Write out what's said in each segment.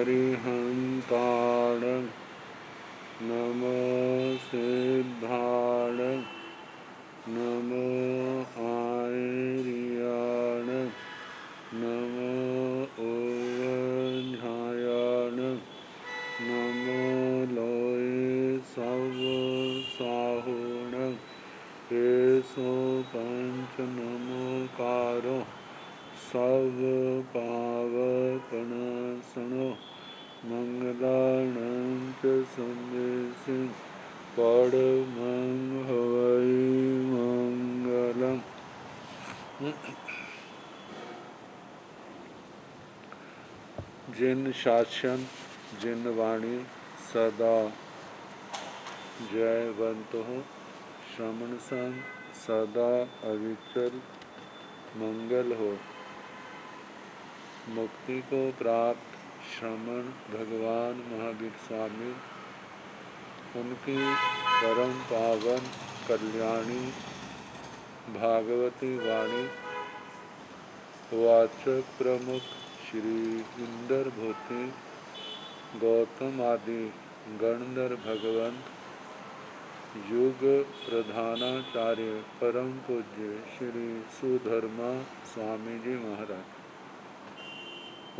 अरिहंताण नमो सिद्धाण नमो आर्याण नमो ओवध्यायाण नमो लोय सब साहुण केशो पंच नमोकारो सब पावकनाशनो मंगलानंच संदेशि परमं हवै मंगलम्। जिन शासन जिन वाणी सदा जयवंत हो श्रमण संग सदा अविचल मंगल हो। मुक्ति को प्राप्त श्रमण भगवान महावीर स्वामी उनकी परम पावन कल्याणी भागवती वाणी वाचक प्रमुख श्री इंदर भूति गौतम आदि गणधर भगवंत युग प्रधानाचार्य परम पूज्य श्री सुधर्मा स्वामी जी महाराज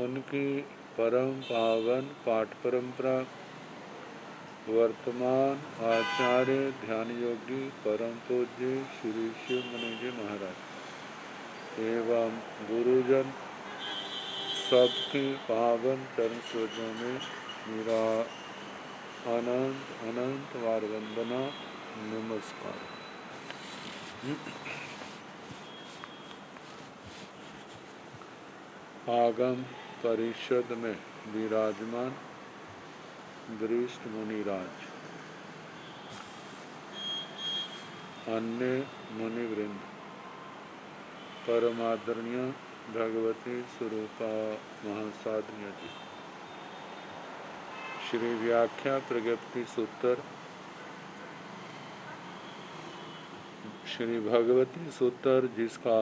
उनकी परम पावन पाठ परंपरा वर्तमान आचार्य ध्यान योगी परम पूज्य श्री शिव मुनि जी महाराज एवं गुरुजन सबकी पावन चरण सरोजों में मेरा अनंत अनंत बार वंदना नमस्कार। आगम परिषद में विराजमान वरिष्ठ मुनिराज अन्य मुनिवृंद परमादरणीय भगवती स्वरूपा महासाधनीय जी श्री व्याख्या प्रज्ञप्ति सूत्र श्री भगवती सूत्र जिसका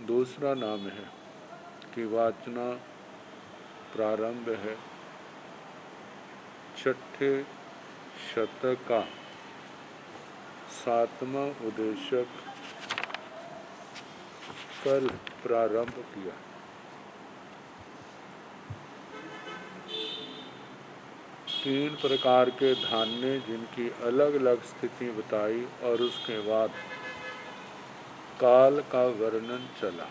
दूसरा नाम है की वाचना प्रारंभ है। छठे शतक का सातवां उद्देशक कल प्रारंभ किया। तीन प्रकार के धान्य जिनकी अलग अलग स्थिति बताई और उसके बाद काल का वर्णन चला।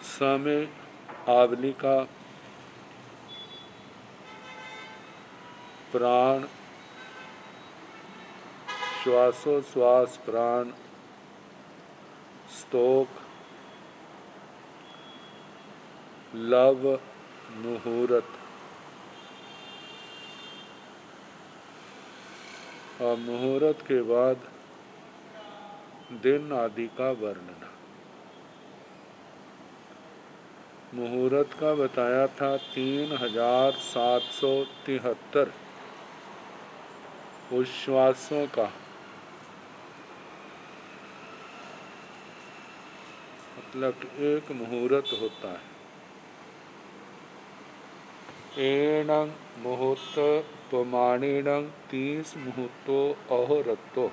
समय आवली का प्राण श्वासोश्वास प्राण स्तोक लव मुहूर्त और मुहूर्त के बाद दिन आदि का वर्णन। मुहूर्त का बताया था 3773 उच्छ्वासों का मतलब एक मुहूर्त होता है। एणं मुहूर्त प्रमाणेनं 30 मुहूर्तो अहोरतो।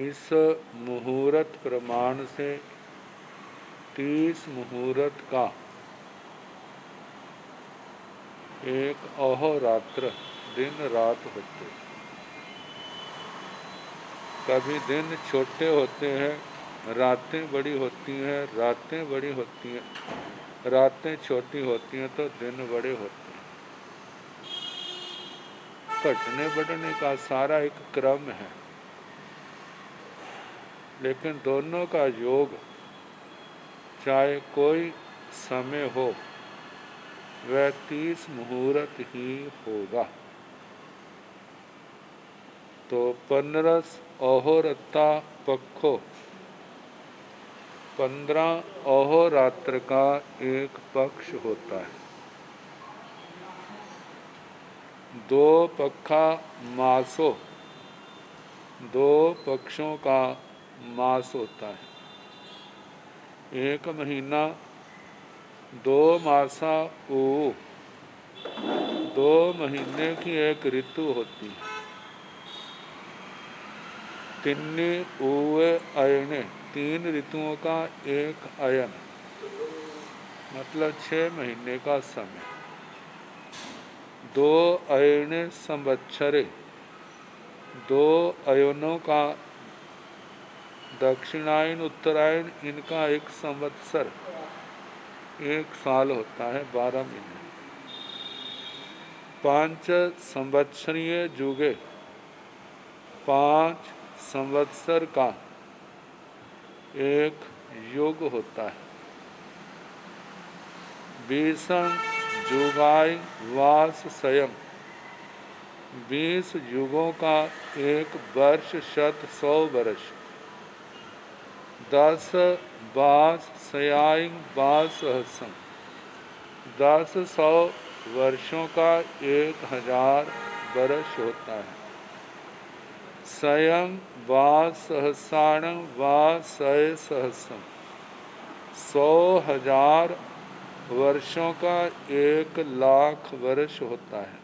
इस मुहूर्त प्रमाण से 30 मुहूर्त का एक अहोरात्र दिन रात होते। कभी दिन छोटे होते हैं, रातें बड़ी होती हैं, रातें बड़ी होती हैं, रातें छोटी होती हैं तो दिन बड़े होते हैं। घटने बढ़ने का सारा एक क्रम है, लेकिन दोनों का योग चाहे कोई समय हो वह 30 मुहूर्त ही होगा। तो 15 अहोरता पक्षो 15 अहोरात्र का एक पक्ष होता है। 2 पक्षा मासो 2 पक्षों का मास होता है। 1 महीना दो मासा ऊ, 2 महीने की एक ऋतु होती है। तिन्नी ऊए अयने, 3 ऋतुओं का एक अयन, मतलब 6 महीने का समय। 2 अयने संवत्सरे, 2 अयनों का दक्षिणायन उत्तरायण, इनका एक संवत्सर, 1 साल होता है, 12 महीने। 5 संवत्सरीय जुगे, 5 संवत्सर का एक युग होता है। 20 जुगाय वास स्वयं, 20 युगों का एक वर्ष, शत 100 वर्ष। 10 बास सयाई बास सहस्रम, 10 100 वर्षों का 1000 वर्ष होता है। स्वयं वास सहस्राणं वास सहस्रम, 100,000 वर्षों का 1,00,000 वर्ष होता है।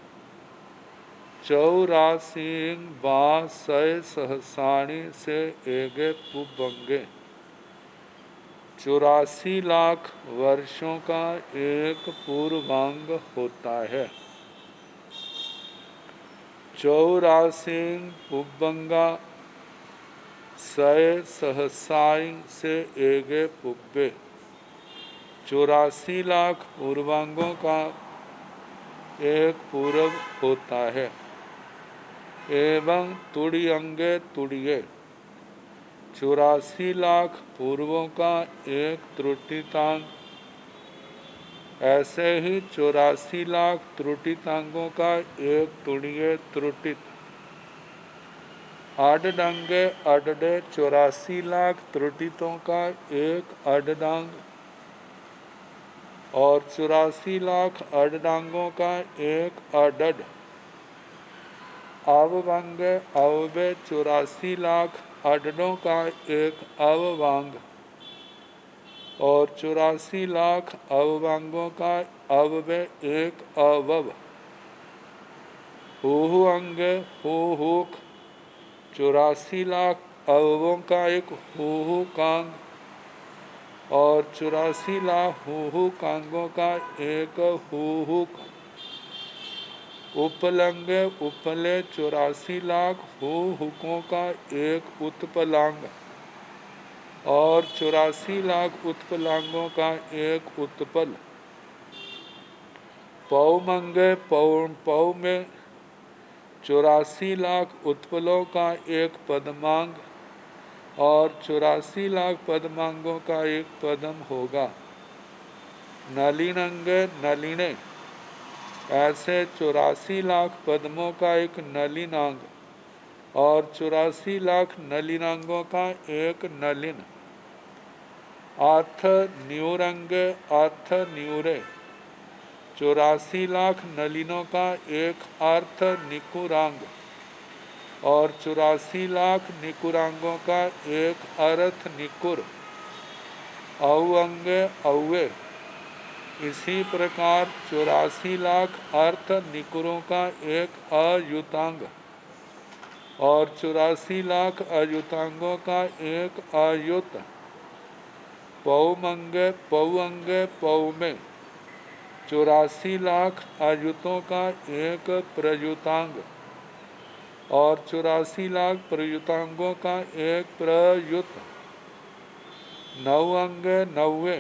84 बास सहस्राणी से एगे पुबंगे, 84 लाख वर्षों का एक पूर्वांग होता है। 84 पुब्बंगा सहसाई से एगे पुब्बे, 84 लाख पूर्वांगों का एक पूर्व होता है। एवं तुड़ी अंगे तुड़िए, 84 लाख पूर्वों का एक त्रुटितांग, ऐसे ही 84 लाख त्रुटितांगों का एक तुड़िए त्रुटित। अडडंगे अडडे, 84 लाख त्रुटितों का एक अडडांग और 84 लाख अडडांगों का एक अडड। अववंगे अवबे, 84 लाख अडडों का एक अववांग और 84 लाख अववांगों का अवबे एक अवव। हुहु अंगे हुहुक, 84 लाख अववों का एक हुहु कांग और 84 लाख हुहु कांगों का एक हुहुक। उपलंगे उपले, 84 लाख हुहुकों का एक उत्पलांग और 84 लाख उत्पलांगों का एक उत्पल। पौमंगे पौ में 84 लाख उत्पलों का एक पद्मांग और 84 लाख पद्मांगों का एक पद्म होगा। नलिनंगे नलिने, ऐसे 84 लाख पद्मों का एक नलिनांग और 84 लाख नलिनांगों का एक नलिन। अर्थ न्यूरंगे अर्थ न्यूरे, 84 लाख नलिनों का एक अर्थ निकुरांग और 84 लाख निकुरांगों का एक अर्थ निकुर। औअंगे औवे, इसी प्रकार 84 लाख अर्थ निकुरों का एक अयुतांग और 84 लाख अयुतांगों का एक अयुत। पौमंगे पौअंगे पौ में 84 लाख अयुतों का एक प्रयुतांग और 84 लाख प्रयुतांगों का एक प्रयुत। नौअंगे नौवे,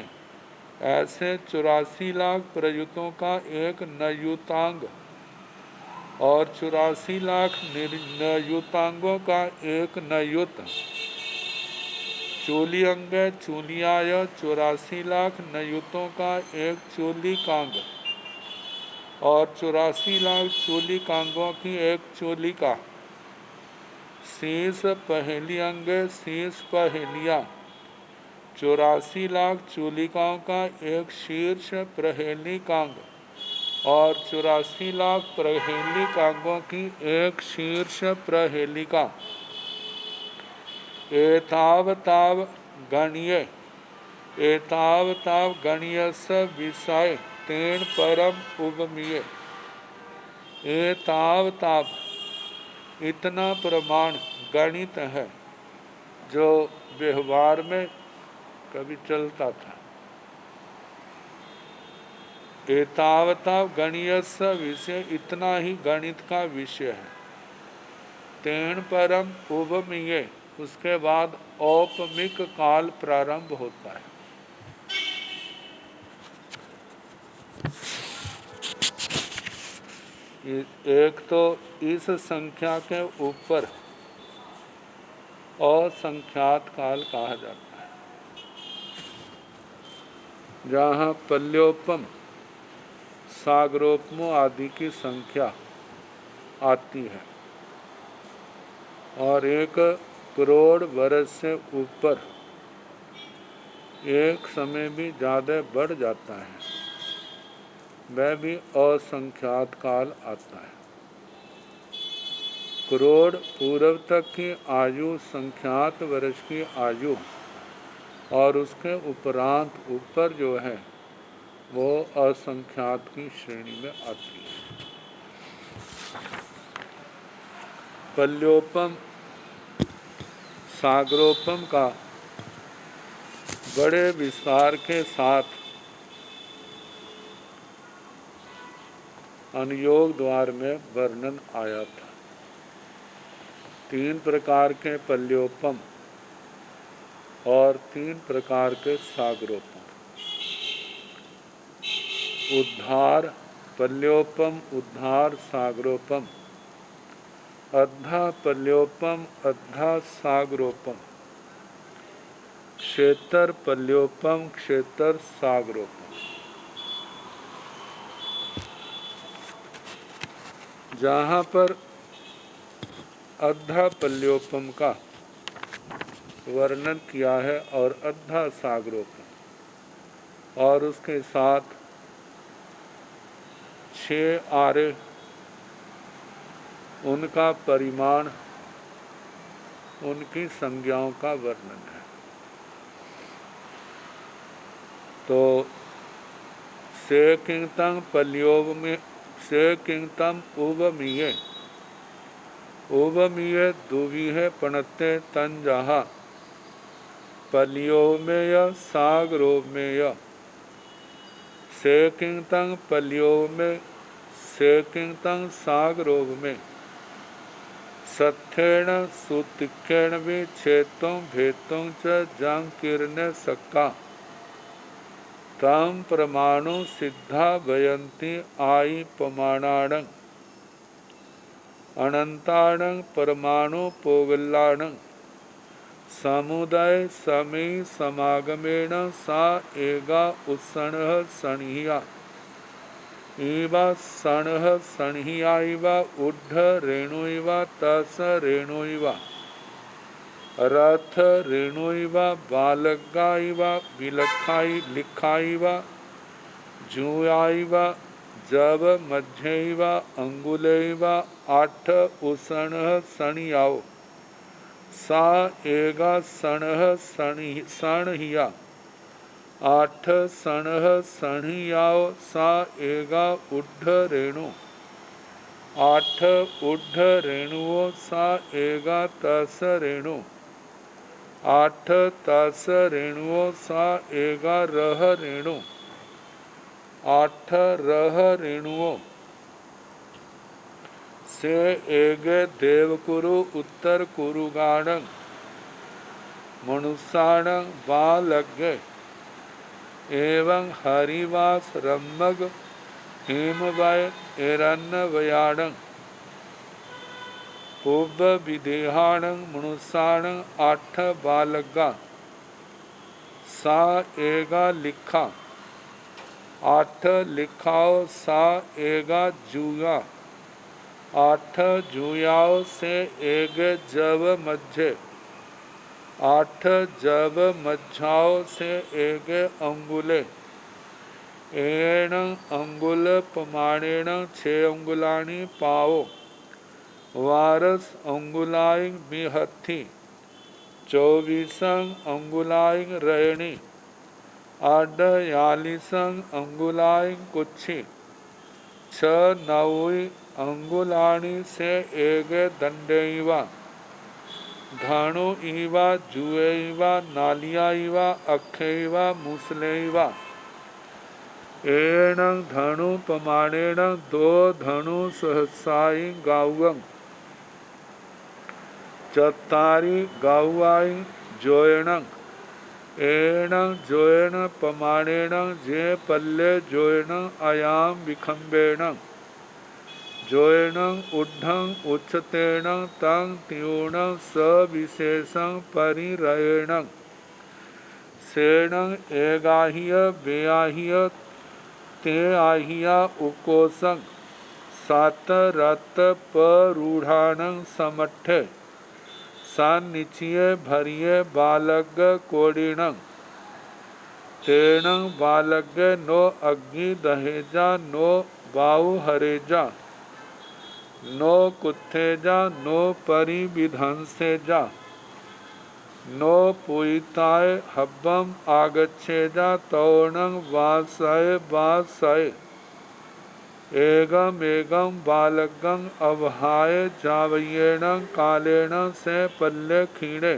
ऐसे 84 लाख प्रयुतों का एक नयुतांग और 84 लाख नयुतांगों का एक नयुत। चूली अंगे चूलियाय, 84 लाख नयुतों का एक चूली कांग और 84 लाख चूली कांगों की एक चूलिका। शीश पहेली अंगे शीश पहेलिया, 84 लाख चूलिकाओं का एक शीर्ष प्रहेली कांग और 84 लाख प्रहेली कांगों की एक शीर्ष प्रहेलिका। एताव ताव गणिये, एतावताव गणीयस विषय तेन परम उपमीय। एतावताव इतना प्रमाण गणित है जो व्यवहार में कभी चलता था। एतावता गणीयस विषय इतना ही गणित का विषय है। तेन परम उपमीय उसके बाद औपमिक काल प्रारंभ होता है। एक तो इस संख्या के ऊपर असंख्यात काल कहा जाता है, जहाँ पल्योपम सागरोपमो आदि की संख्या आती है और 1 करोड़ वर्ष से ऊपर एक समय भी ज़्यादा बढ़ जाता है, वह भी असंख्यात काल आता है। करोड़ पूर्व तक की आयु संख्यात वर्ष की आयु और उसके उपरांत ऊपर जो है वो असंख्यात की श्रेणी में आती है। पल्योपम सागरोपम का बड़े विस्तार के साथ अनुयोग द्वार में वर्णन आया था। 3 प्रकार के पल्योपम और 3 प्रकार के सागरोपम। उद्धार पल्योपम, उद्धार सागरोपम, अद्धा पल्योपम, अद्धा सागरोपम, क्षेत्र पल्योपम, क्षेत्र सागरोपम। जहाँ पर अद्धा पल्योपम का वर्णन किया है और अद्धा सागरोपम और उसके साथ 6 आरे उनका परिमाण, उनकी संज्ञाओं का वर्णन है। तो से किंतम पल्योव में से किंतम उपमीय, उपमीय दुविहे पणते तंजहा पल्योमेय सागरोमेय। से किंतम पल्योमे से किंतम सागरोमे सत्थेण सुतिक्षेण भी छेतों भेतों च जांकीर्णे सक्का तम प्रमाणो सिद्धा भयंती आई पमाणाणं अनंताणं परमाणु पोगल्लाणं समुदय समी समागमेण सा एगा उत्सणः सणिया इवा सणः सणिया इवा उड्ढ रेणुइवा तस रेणुइवा रथ रेणुइवा बालग्गा इवा विलखाई लिखाइवा जुयाइवा जब मध्यइवा अंगुलइवा 8 उसणः सणियाओ सा एगा सणः सणहिया 8 सणः सणहियाओ सा एगा उड्ढ रेणु 8 उड्ढ रेणुओ सा एगा तस रेणु 8 तस रेणुओ सा एगा रह रेणु 8 रह रेणुओं से एगे देवकुरु उत्तर कुरुगाणं मनुष्याणं बालग्गे एवं हरिवास रम्मग हेमवय एरन्नवयाणं उब विदेहाणं मनुष्याणं 8 बालग्गा सा एगा लिखा 8 लिखाओ सा एगा जूया 8 जूयाओ से एक जब मध्य 8 जब मध्याओ से एक अंगुले एण अंगुल प्रमाणेण 6 अंगुलानी पाओ वारस अंगुलाइंग बिहत्थी 24 अंगुलाइंग रैणी आडयालिसं अंगुलाय कुच्छी छ नवुई अंगुलाणी से एगे दंडेवा धाणु इवा जुएवा नालियाइवा अक्षेवा मुसलेवा एण धनु पमाणेण दो धनु सहसाई गावं चत्तारी गावाई जोयण एण जोयण पमाणेण जे पल्ले जोयण अयाम विखंबेण जोयण उड्ढं उच्चतेन तं त्यूण सविशेषं परिरयेण सेण एगाह्य बेयाह्य ते आहिया उकोसं सात रत परूढ़ाणं समट्ठे सानिचिये भरिये बालग कोडिणं तेण बालग नो अग्नि दहेजा नो बाहु हरेजा नो कुत्थेजा नो परिविधंसेजा नो पुयिताय हब्बम आगच्छेजा तौणं वासय वासय एगम एगम बालगं अवहाय जावयेण कालेण से पल्ले खीणे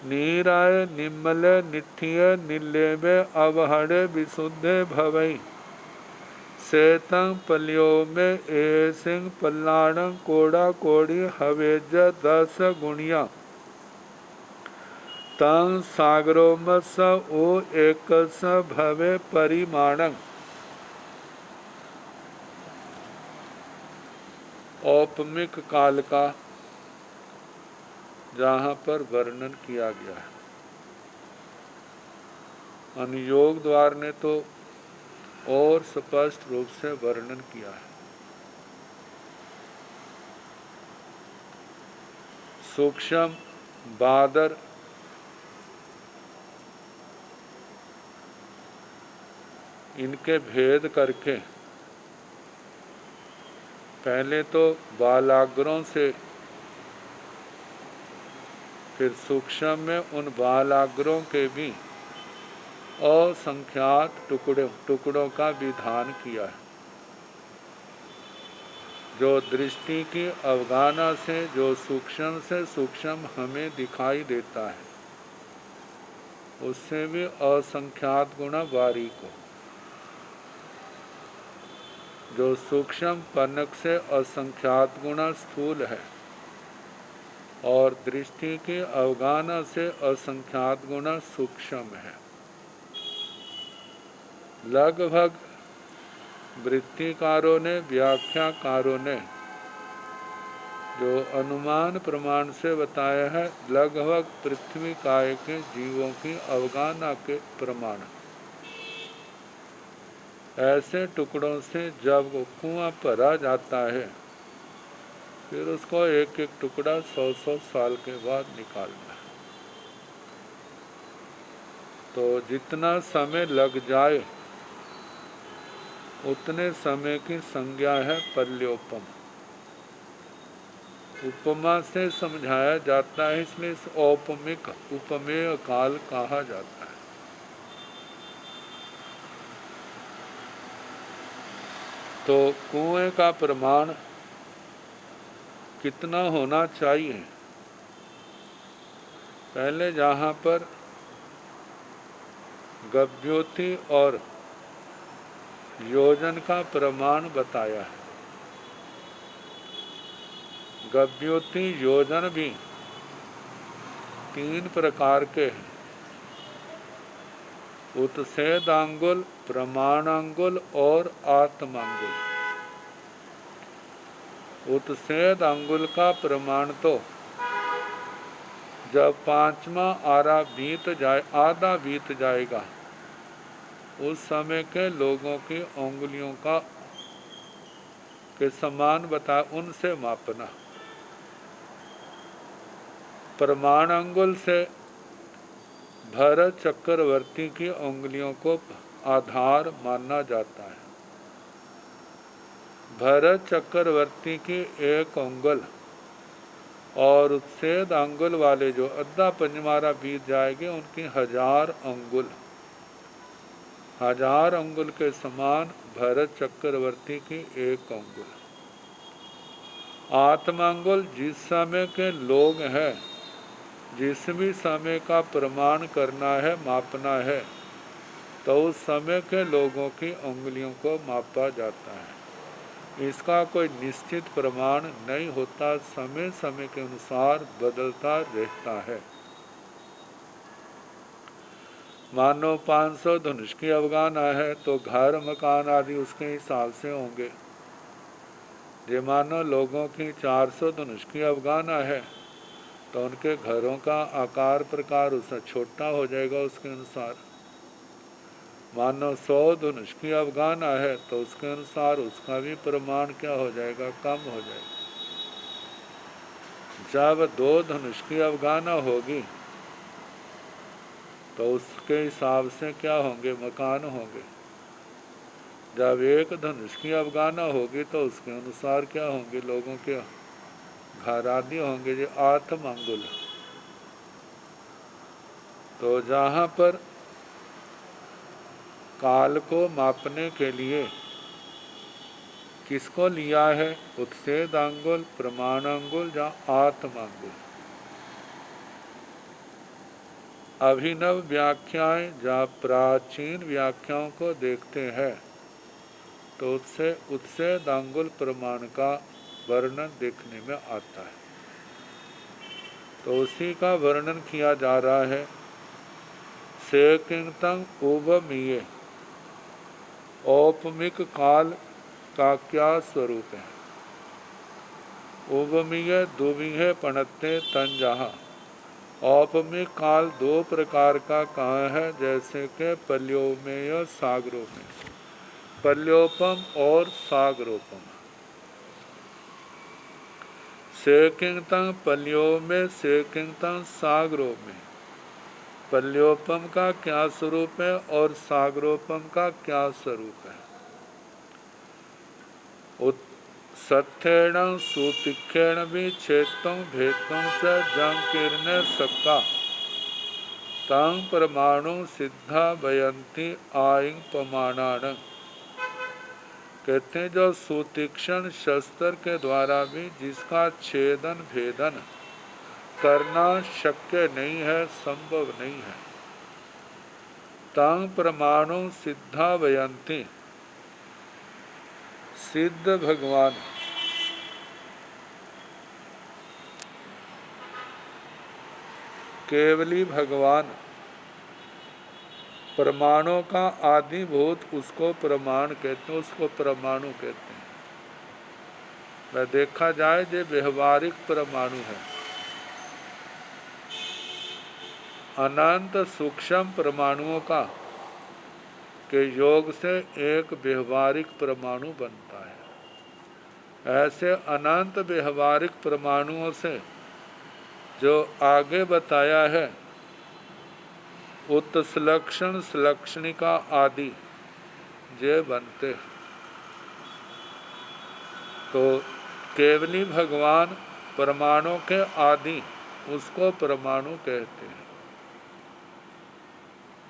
नीराय निम्मले निठिय निलेबे अवहड़े विशुद्धे भवई सेतं पल्यो में एसिंग पल्लाणं कोड़ा कोड़ी हवेज 10 गुणिया तं सागरोमस ओ एकस भवे परिमाणं। औपमिक काल का जहाँ पर वर्णन किया गया है। अनुयोग द्वार ने तो और स्पष्ट रूप से वर्णन किया है। सूक्ष्म बादर इनके भेद करके पहले तो बालाग्रों से फिर सूक्ष्म में उन बालाग्रों के भी असंख्यात टुकड़ों का विधान किया है। जो दृष्टि की अवगाहना से जो सूक्ष्म हमें दिखाई देता है उससे भी असंख्यात गुना बारीक हो। जो सूक्ष्म पनक से असंख्यात गुना स्थूल है और दृष्टि की अवगाहना से असंख्यात गुना सूक्ष्म है। लगभग वृत्तिकारों ने व्याख्याकारों ने जो अनुमान प्रमाण से बताया है लगभग पृथ्वी काय के जीवों की अवगाहना के प्रमाण। ऐसे टुकड़ों से जब कुआं भरा जाता है फिर उसको एक एक टुकड़ा 100 साल के बाद निकालना है। तो जितना समय लग जाए उतने समय की संज्ञा है पल्योपम। उपमा से समझाया जाता है इसलिए इस औपमिक उपमेय काल कहा जाता है। तो कुएं का प्रमाण कितना होना चाहिए? पहले जहाँ पर गभ्योति और योजन का प्रमाण बताया है। गभ्योति योजन भी 3 प्रकार के हैं। उत्सेदांगुल, प्रमाणांगुल और आत्मांगुल। उत्सेद अंगुल का प्रमाण तो जब 5वां आधा बीत जाएगा उस समय के लोगों की उंगलियों का के समान बता उनसे मापना। प्रमाण अंगुल से भरत चक्रवर्ती की उंगलियों को आधार माना जाता है। भरत चक्रवर्ती की 1 उंगल और उत्सेद अंगुल वाले जो अद्धा पंजमारा बीत जाएंगे उनकी 1000 अंगुल 1000 अंगुल के समान भरत चक्रवर्ती की 1 अंगुल। आत्मांगुल जिस समय के लोग हैं, जिस भी समय का प्रमाण करना है, मापना है, तो उस समय के लोगों की उंगलियों को मापा जाता है। इसका कोई निश्चित प्रमाण नहीं होता, समय समय के अनुसार बदलता रहता है। मानो 500 धनुष की अवगाना है तो घर मकान आदि उसके हिसाब से होंगे। जे मानो लोगों की 400 धनुष की अवगाना है तो उनके घरों का आकार प्रकार उससे छोटा हो जाएगा उसके अनुसार। मानो 100 धनुष की अवगाना है तो उसके अनुसार उसका भी प्रमाण क्या हो जाएगा, कम हो जाएगा। जब 2 धनुष की अवगाना होगी तो उसके हिसाब से क्या होंगे, मकान होंगे। जब 1 धनुष की अवगाना होगी तो उसके अनुसार क्या होंगे, लोगों के घर आदि होंगे, जो 8 अंगुल। तो जहाँ पर काल को मापने के लिए किसको लिया है, उत्सेद अंगुल, प्रमाण अंगुल या आत्मांगुल। अभिनव व्याख्याएं या प्राचीन व्याख्याओं को देखते हैं तो उससे उत्सेद अंगुल प्रमाण का वर्णन देखने में आता है। तो उसी का वर्णन किया जा रहा है। सेकिंतंग उपमीय, औपमिक काल का क्या स्वरूप है। उपमीय दुविहे पणत्ते तन जहाँ। औपमिक काल 2 प्रकार का कहाँ है, जैसे कि पल्योमेय सागरोपम, पल्योपम और सागरोपम। सेकिंतंग पल्यो में, सेकिंतंग सागरों में। पल्योपम का क्या स्वरूप है और सागरोपम का क्या स्वरूप है। सत्येण सुतिक्षेण भी क्षेत्रं भेदं च जंकीर्ण सक्का तंग परमाणु सिद्धा वयंती आइंग प्रमाणान। कहते हैं जो सुतीक्ष्ण शस्त्र के द्वारा भी जिसका छेदन भेदन करना शक्य नहीं है, संभव नहीं है, तंग परमाणु सिद्धा वयंती, सिद्ध भगवान केवली भगवान परमाणु का आदिभूत, उसको प्रमाण कहते हैं, उसको परमाणु कहते हैं। वह देखा जाए जो व्यवहारिक परमाणु है। अनंत सूक्ष्म परमाणुओं का के योग से एक व्यवहारिक परमाणु बनता है। ऐसे अनंत व्यवहारिक परमाणुओं से जो आगे बताया है उत्सलक्षण, श्लक्षणिका आदि जे बनते। तो केवली भगवान परमाणु के आदि, उसको परमाणु कहते हैं।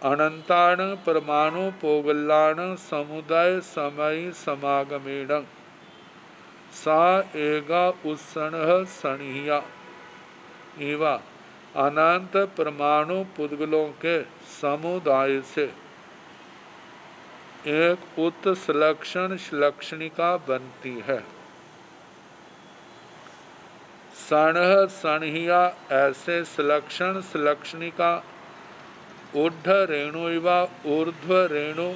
अनंताण परमाणु पोगलाण समुदाय समय समागमेण सा एगा उत्सण सणिया इवा। अनंत परमाणु पुद्गलों के समुदाय से एक उत्सलक्षण श्लक्षणिका बनती है। सण सणहिया ऐसे श्लक्षण श्लक्षणिका ऊढ़ रेणु इवा ऊर्ध्व रेणु,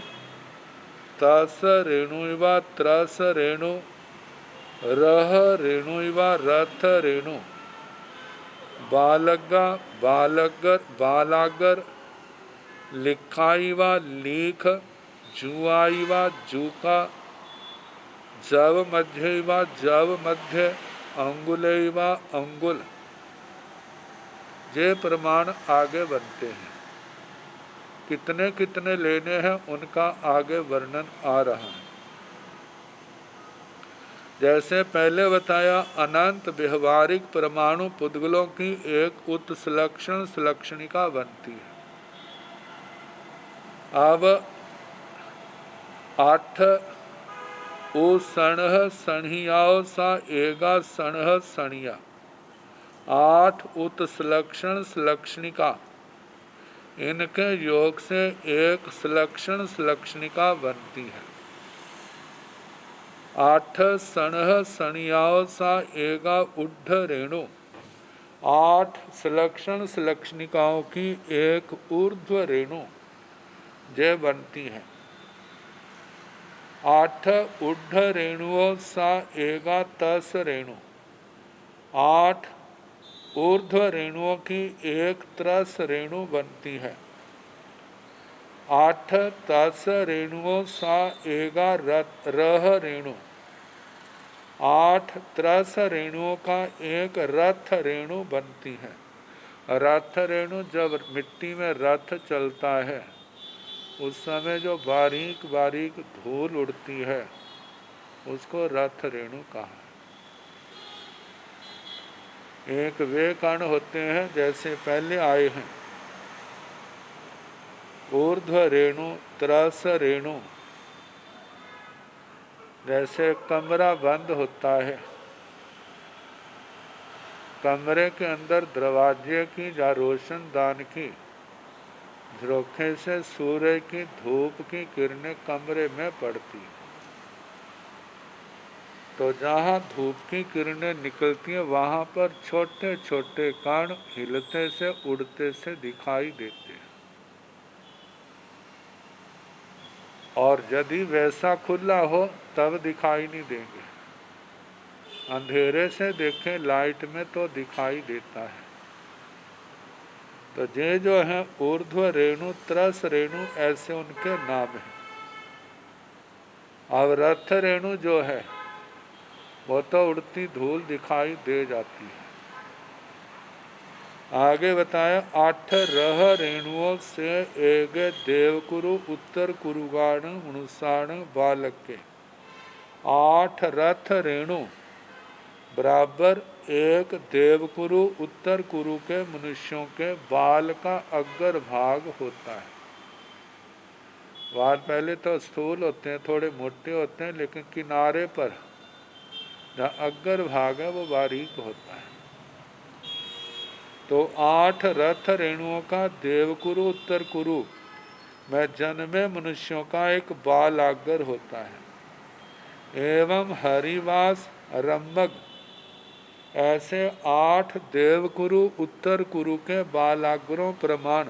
तस रेणु इवा त्रस रेणु, रह रेणु इवा रथ रेणु, बालगा बालगर बालागर, लिखाई व लीख, जुआई व जूका, जव मध्य व जव मध्य, अंगुल व अंगुल। ये प्रमाण आगे बनते हैं। कितने कितने लेने हैं उनका आगे वर्णन आ रहा है। जैसे पहले बताया अनंत व्यवहारिक परमाणु पुद्गलों की एक उत्सलक्षण श्लक्षणिका बनती है। अब 8 ओ सणह सणियाओ सा एगा सणह सणिया। 8 उत सलक्षण सलक्षणिका, इनके योग से एक सलक्षण सलक्षणिका बनती है। 8 सणह सणियाओ सा एगा उड्ढ रेणु, 8 सलक्षण सलक्षणिकाओं की एक ऊर्ध्व रेणु जय बनती है। 8 उड्ढ रेणुओं सा एगा तस रेणु, 8 ऊर्ध्व रेणुओं की एक त्रस रेणु बनती है। 8 तस रेणुओं सा एगा रह रेणु, 8 त्रस रेणुओं का एक रथ रेणु बनती है। रथ रेणु जब मिट्टी में रथ चलता है उस समय जो बारीक बारीक धूल उड़ती है उसको रथ रेणु कहा। एक वे कण होते हैं जैसे पहले आए हैं, ऊर्ध्व रेणु, त्रस रेणु। जैसे कमरा बंद होता है, कमरे के अंदर दरवाजे की या रोशनदान की झरोखे से सूर्य की धूप की किरणें कमरे में पड़ती, तो जहाँ धूप की किरणें निकलती हैं वहाँ पर छोटे छोटे कण हिलते से उड़ते से दिखाई देते हैं। और यदि वैसा खुला हो तब दिखाई नहीं देंगे, अंधेरे से देखें लाइट में तो दिखाई देता है। तो ये जो है ऊर्ध्व रेणु, त्रस रेणु, ऐसे उनके नाम हैं। अब रथ रेणु जो है वो तो उड़ती धूल दिखाई दे जाती है। आगे बताया 8 रह रेणुओं से एक देवकुरु उत्तर कुरुगाण मनुष्याण बालक के। 8 रथ रेणु बराबर एक देवकुरु उत्तर कुरु के मनुष्यों के बाल का अग्र भाग होता है। बाल पहले तो स्थूल होते हैं, थोड़े मोटे होते हैं, लेकिन किनारे पर जहाँ अग्र भाग है वो बारीक होता है। तो 8 रथ रेणुओं का देवकुरु उत्तर कुरु में जन्मे मनुष्यों का एक बालागर होता है। एवं हरिवास रम्मग, ऐसे 8 देवकुरु उत्तर कुरु के बालागरों प्रमाण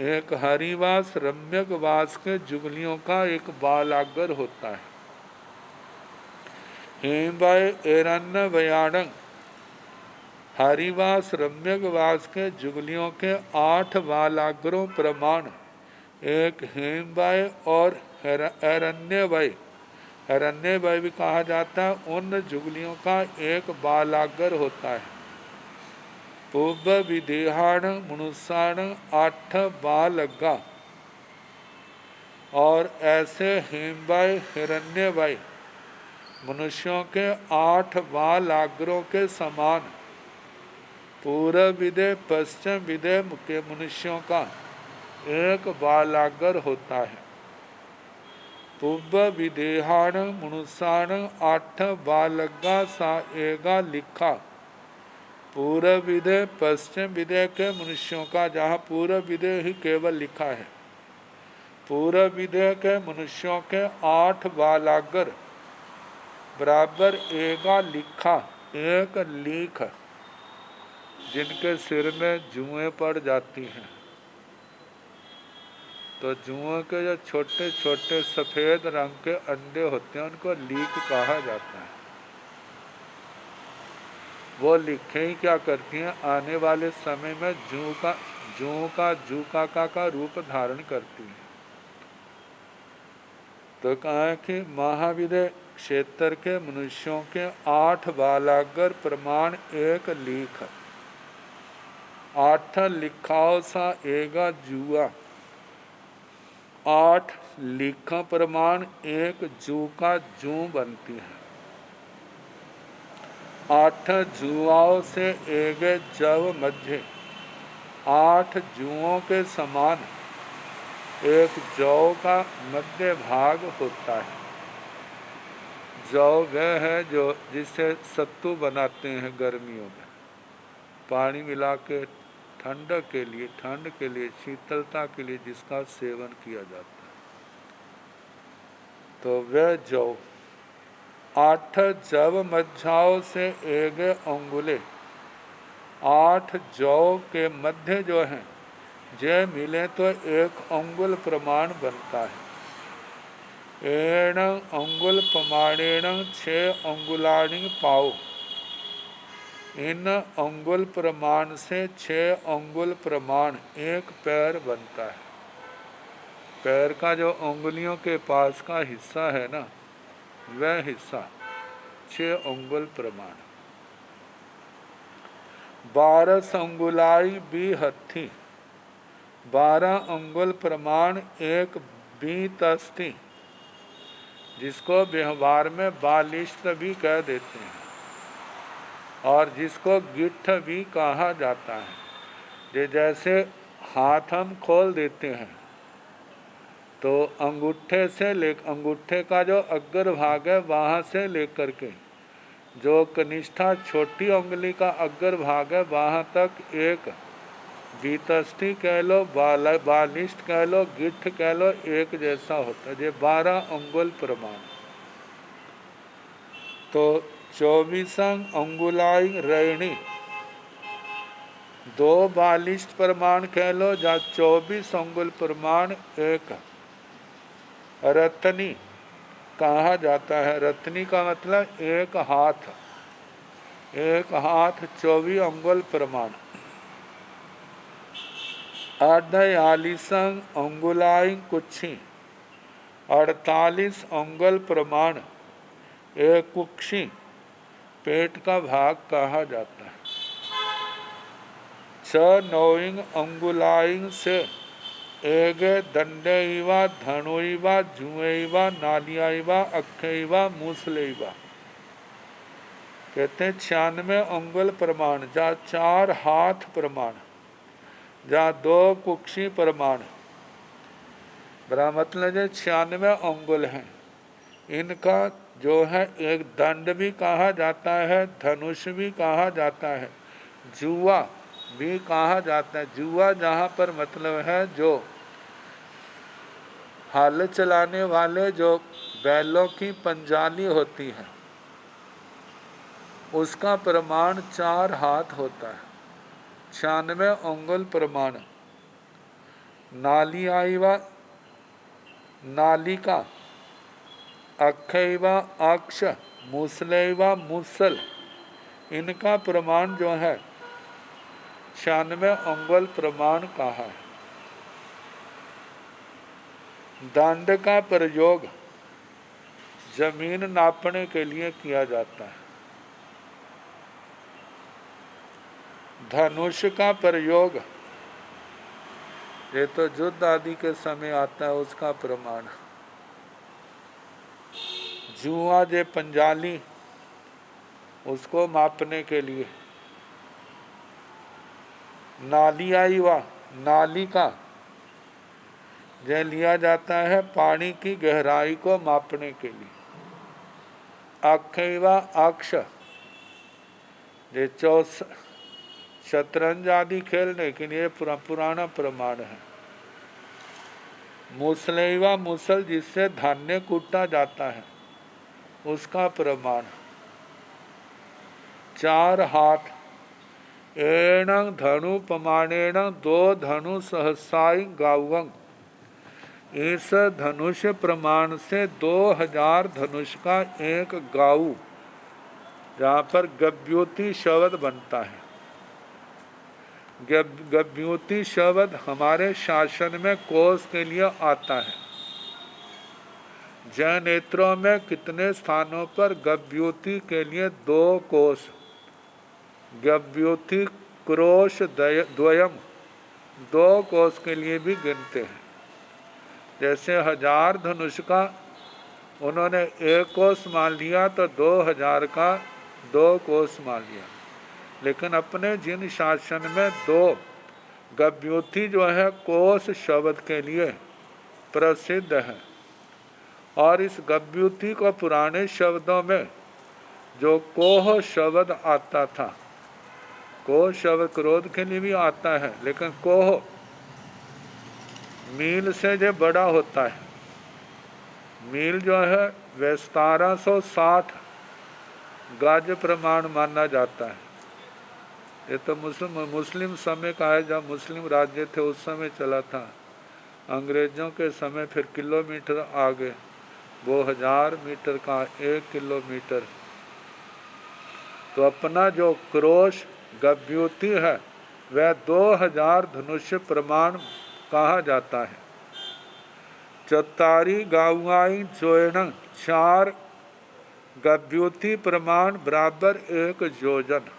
एक हरिवास रम्यक वास के जुगलियों का एक बालागर होता है। हेमबाय एरन्न बयाणंग, हरिवास रम्यकवास के जुगलियों के 8 बालागरों प्रमाण एक हेमबाय और अरण्यवय, अरण्यवय भी कहा जाता है, उन जुगलियों का एक बालागर होता है। पूर्व विदेहाण मनुष्याण 8 बालगा, और ऐसे हेमबाय हिरण्यवय मनुष्यों के 8 बालागरों के समान पूर्व विदे पश्चिम विदे के मनुष्यों का एक बालागर होता है। पूर्व विदेहाण मनुष्याण 8 बालगा सा एगा लिखा, पूर्व विदे पश्चिम विदे के मनुष्यों का, जहाँ पूर्व विदे ही केवल लिखा है, पूर्व विदे के मनुष्यों के 8 बालागर बराबर एगा लिखा, एक लीख, जिनके सिर में जुएं पड़ जाती हैं। तो जुओं के जो छोटे छोटे सफ़ेद रंग के अंडे होते हैं उनको लीक कहा जाता है। वो लिखें ही क्या करती हैं, आने वाले समय में जू का रूप धारण करती हैं। तो कहा है कि महाविदय क्षेत्र के मनुष्यों के 8 बालागर प्रमाण एक लीख, 8 लिखाओ सा एगा जुआ, 8 लिखा प्रमाण एक जू का जू बनती है। 8 जुआओं से एक जव मध्य, 8 जुओं के समान एक जौ का मध्य भाग होता है। जौ वह है जो जिससे सत्तू बनाते हैं गर्मियों में, पानी मिला के ठंडक के लिए, ठंड के लिए, शीतलता के लिए जिसका सेवन किया जाता है, तो वह जौ। 8 जब मज्झाओं से एगे अंगुले, 8 जौ के मध्य जो हैं जे मिले तो 1 अंगुल प्रमाण बनता है। एण अंगुल प्रमाणेण 6 अंगुलानी पाओ, इन अंगुल प्रमाण से 6 अंगुल प्रमाण 1 पैर बनता है। पैर का जो अंगुलियों के पास का हिस्सा है ना, वह हिस्सा 6 अंगुल प्रमाण। 12 अंगुलाई भी हथी, 12 अंगुल प्रमाण 1 बीतस्ती, जिसको व्यवहार में बालिश्त भी कह देते हैं और जिसको गिट्ठ भी कहा जाता है। जैसे हाथ हम खोल देते हैं तो अंगूठे से अंगूठे का जो अग्र भाग है वहाँ से लेकर के जो कनिष्ठा छोटी उंगली का अग्र भाग है वहाँ तक एक बीतस्ती कह लो, बालिष्ट कह लो, गिट्ठ कह लो, एक जैसा होता है। ये 12 अंगुल प्रमाण। तो 24 अंगुलाई रैणी, 2 बालिष्ट प्रमाण कह लो, या 24 अंगुल प्रमाण 1 रत्नी कहा जाता है। रत्नी का मतलब 1 हाथ, 1 हाथ 24 अंगुल प्रमाण। 48 अंगुलाई कुक्षी, 48 अंगुल प्रमाण 1 कुक्षी पेट का भाग कहा जाता है। 6 नौइंग अंगुलाइंग से एगे दंडेवा, धनुवा, जुएवा, नालियावा, अक्षयवा, मूसलेवा। कहते हैं 96 अंगुल प्रमाण, जा 4 हाथ प्रमाण, जा 2 कुक्षी प्रमाण। बड़ा मतलब 96 अंगुल हैं। इनका जो है एक दंड भी कहा जाता है, धनुष भी कहा जाता है, जुआ भी कहा जाता है। जुआ जहाँ पर मतलब है जो हल चलाने वाले जो बैलों की पंजाली होती है उसका प्रमाण 4 हाथ होता है। 96 अंगुल प्रमाण। नालियावा, नालिका, अक्षयवा, अक्ष, मूसलेवा, मूसल, इनका प्रमाण जो है 96 अंगुल प्रमाण कहा है। दंड का प्रयोग जमीन नापने के लिए किया जाता है। धनुष का प्रयोग ये तो युद्ध आदि के समय आता है, उसका प्रमाण। जुआ जे पंजाली, उसको मापने के लिए। नालियावा, नाली का जो लिया जाता है पानी की गहराई को मापने के लिए। अक्षयवा, अक्ष जो शतरंज आदि खेलने के लिए पुराना प्रमाण है। मूसलेवा, मूसल जिससे धान्य कूटा जाता है, उसका प्रमाण। 4 हाथ। एण धनु प्रमाणेण 2 धनु सहसाई गावंग, इस धनुष प्रमाण से 2000 धनुष का एक गाऊ, जहाँ पर गव्योति शब्द बनता है। गव्योति शब्द हमारे शासन में कोष के लिए आता है। जैन नेत्रों में कितने स्थानों पर गव्योति के लिए 2 कोष, गव्योति क्रोश द्वयम, 2 कोष के लिए भी गिनते हैं। जैसे 1000 धनुष का उन्होंने 1 कोष मान लिया तो 2000 का 2 कोष मान लिया। लेकिन अपने जिन शासन में 2 गव्योति जो है कोष शब्द के लिए प्रसिद्ध है। और इस गव्युति को पुराने शब्दों में जो कोह शब्द आता था, कोह शब्द क्रोध के लिए भी आता है, लेकिन कोह मील से जो बड़ा होता है, मील जो है वह 1760 गज प्रमाण माना जाता है। ये तो मुस्लिम समय का है, जब मुस्लिम राज्य थे उस समय चला था। अंग्रेजों के समय फिर किलोमीटर आ गए, वो 1000 मीटर का 1 किलोमीटर। तो अपना जो क्रोश गव्युति है वह 2000 धनुष प्रमाण कहा जाता है। चतारी गाउआई जोयन 4 गव्युति प्रमाण बराबर 1 योजन।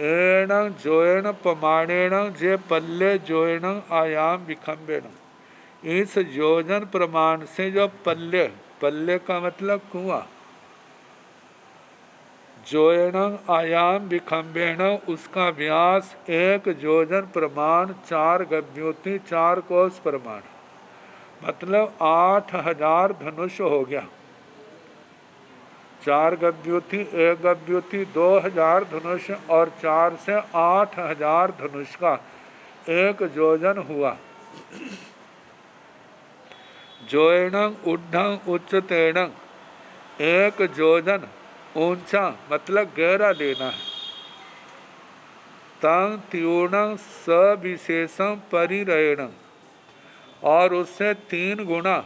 एण जोयन प्रमाणेण जे पल्ले जोयन आयाम विखम्बेण। इस योजन प्रमाण से जो पल्ले, पल्ले का मतलब कुआं, जोयन आयाम विखम्बेण उसका व्यास 1 योजन प्रमाण 4 गव्युति 4 कोस प्रमाण, मतलब 8000 धनुष हो गया। 4 गव्युति 1 गव्युति 2000 धनुष और 4 से 8000 धनुष का 1 योजन हुआ। जोयणं ऊढ़ं उच्चतेणं 1 योजन ऊंचा मतलब गहरा लेना है। तंग त्यूणं सविशेषं परिरयणं और उससे 3 गुना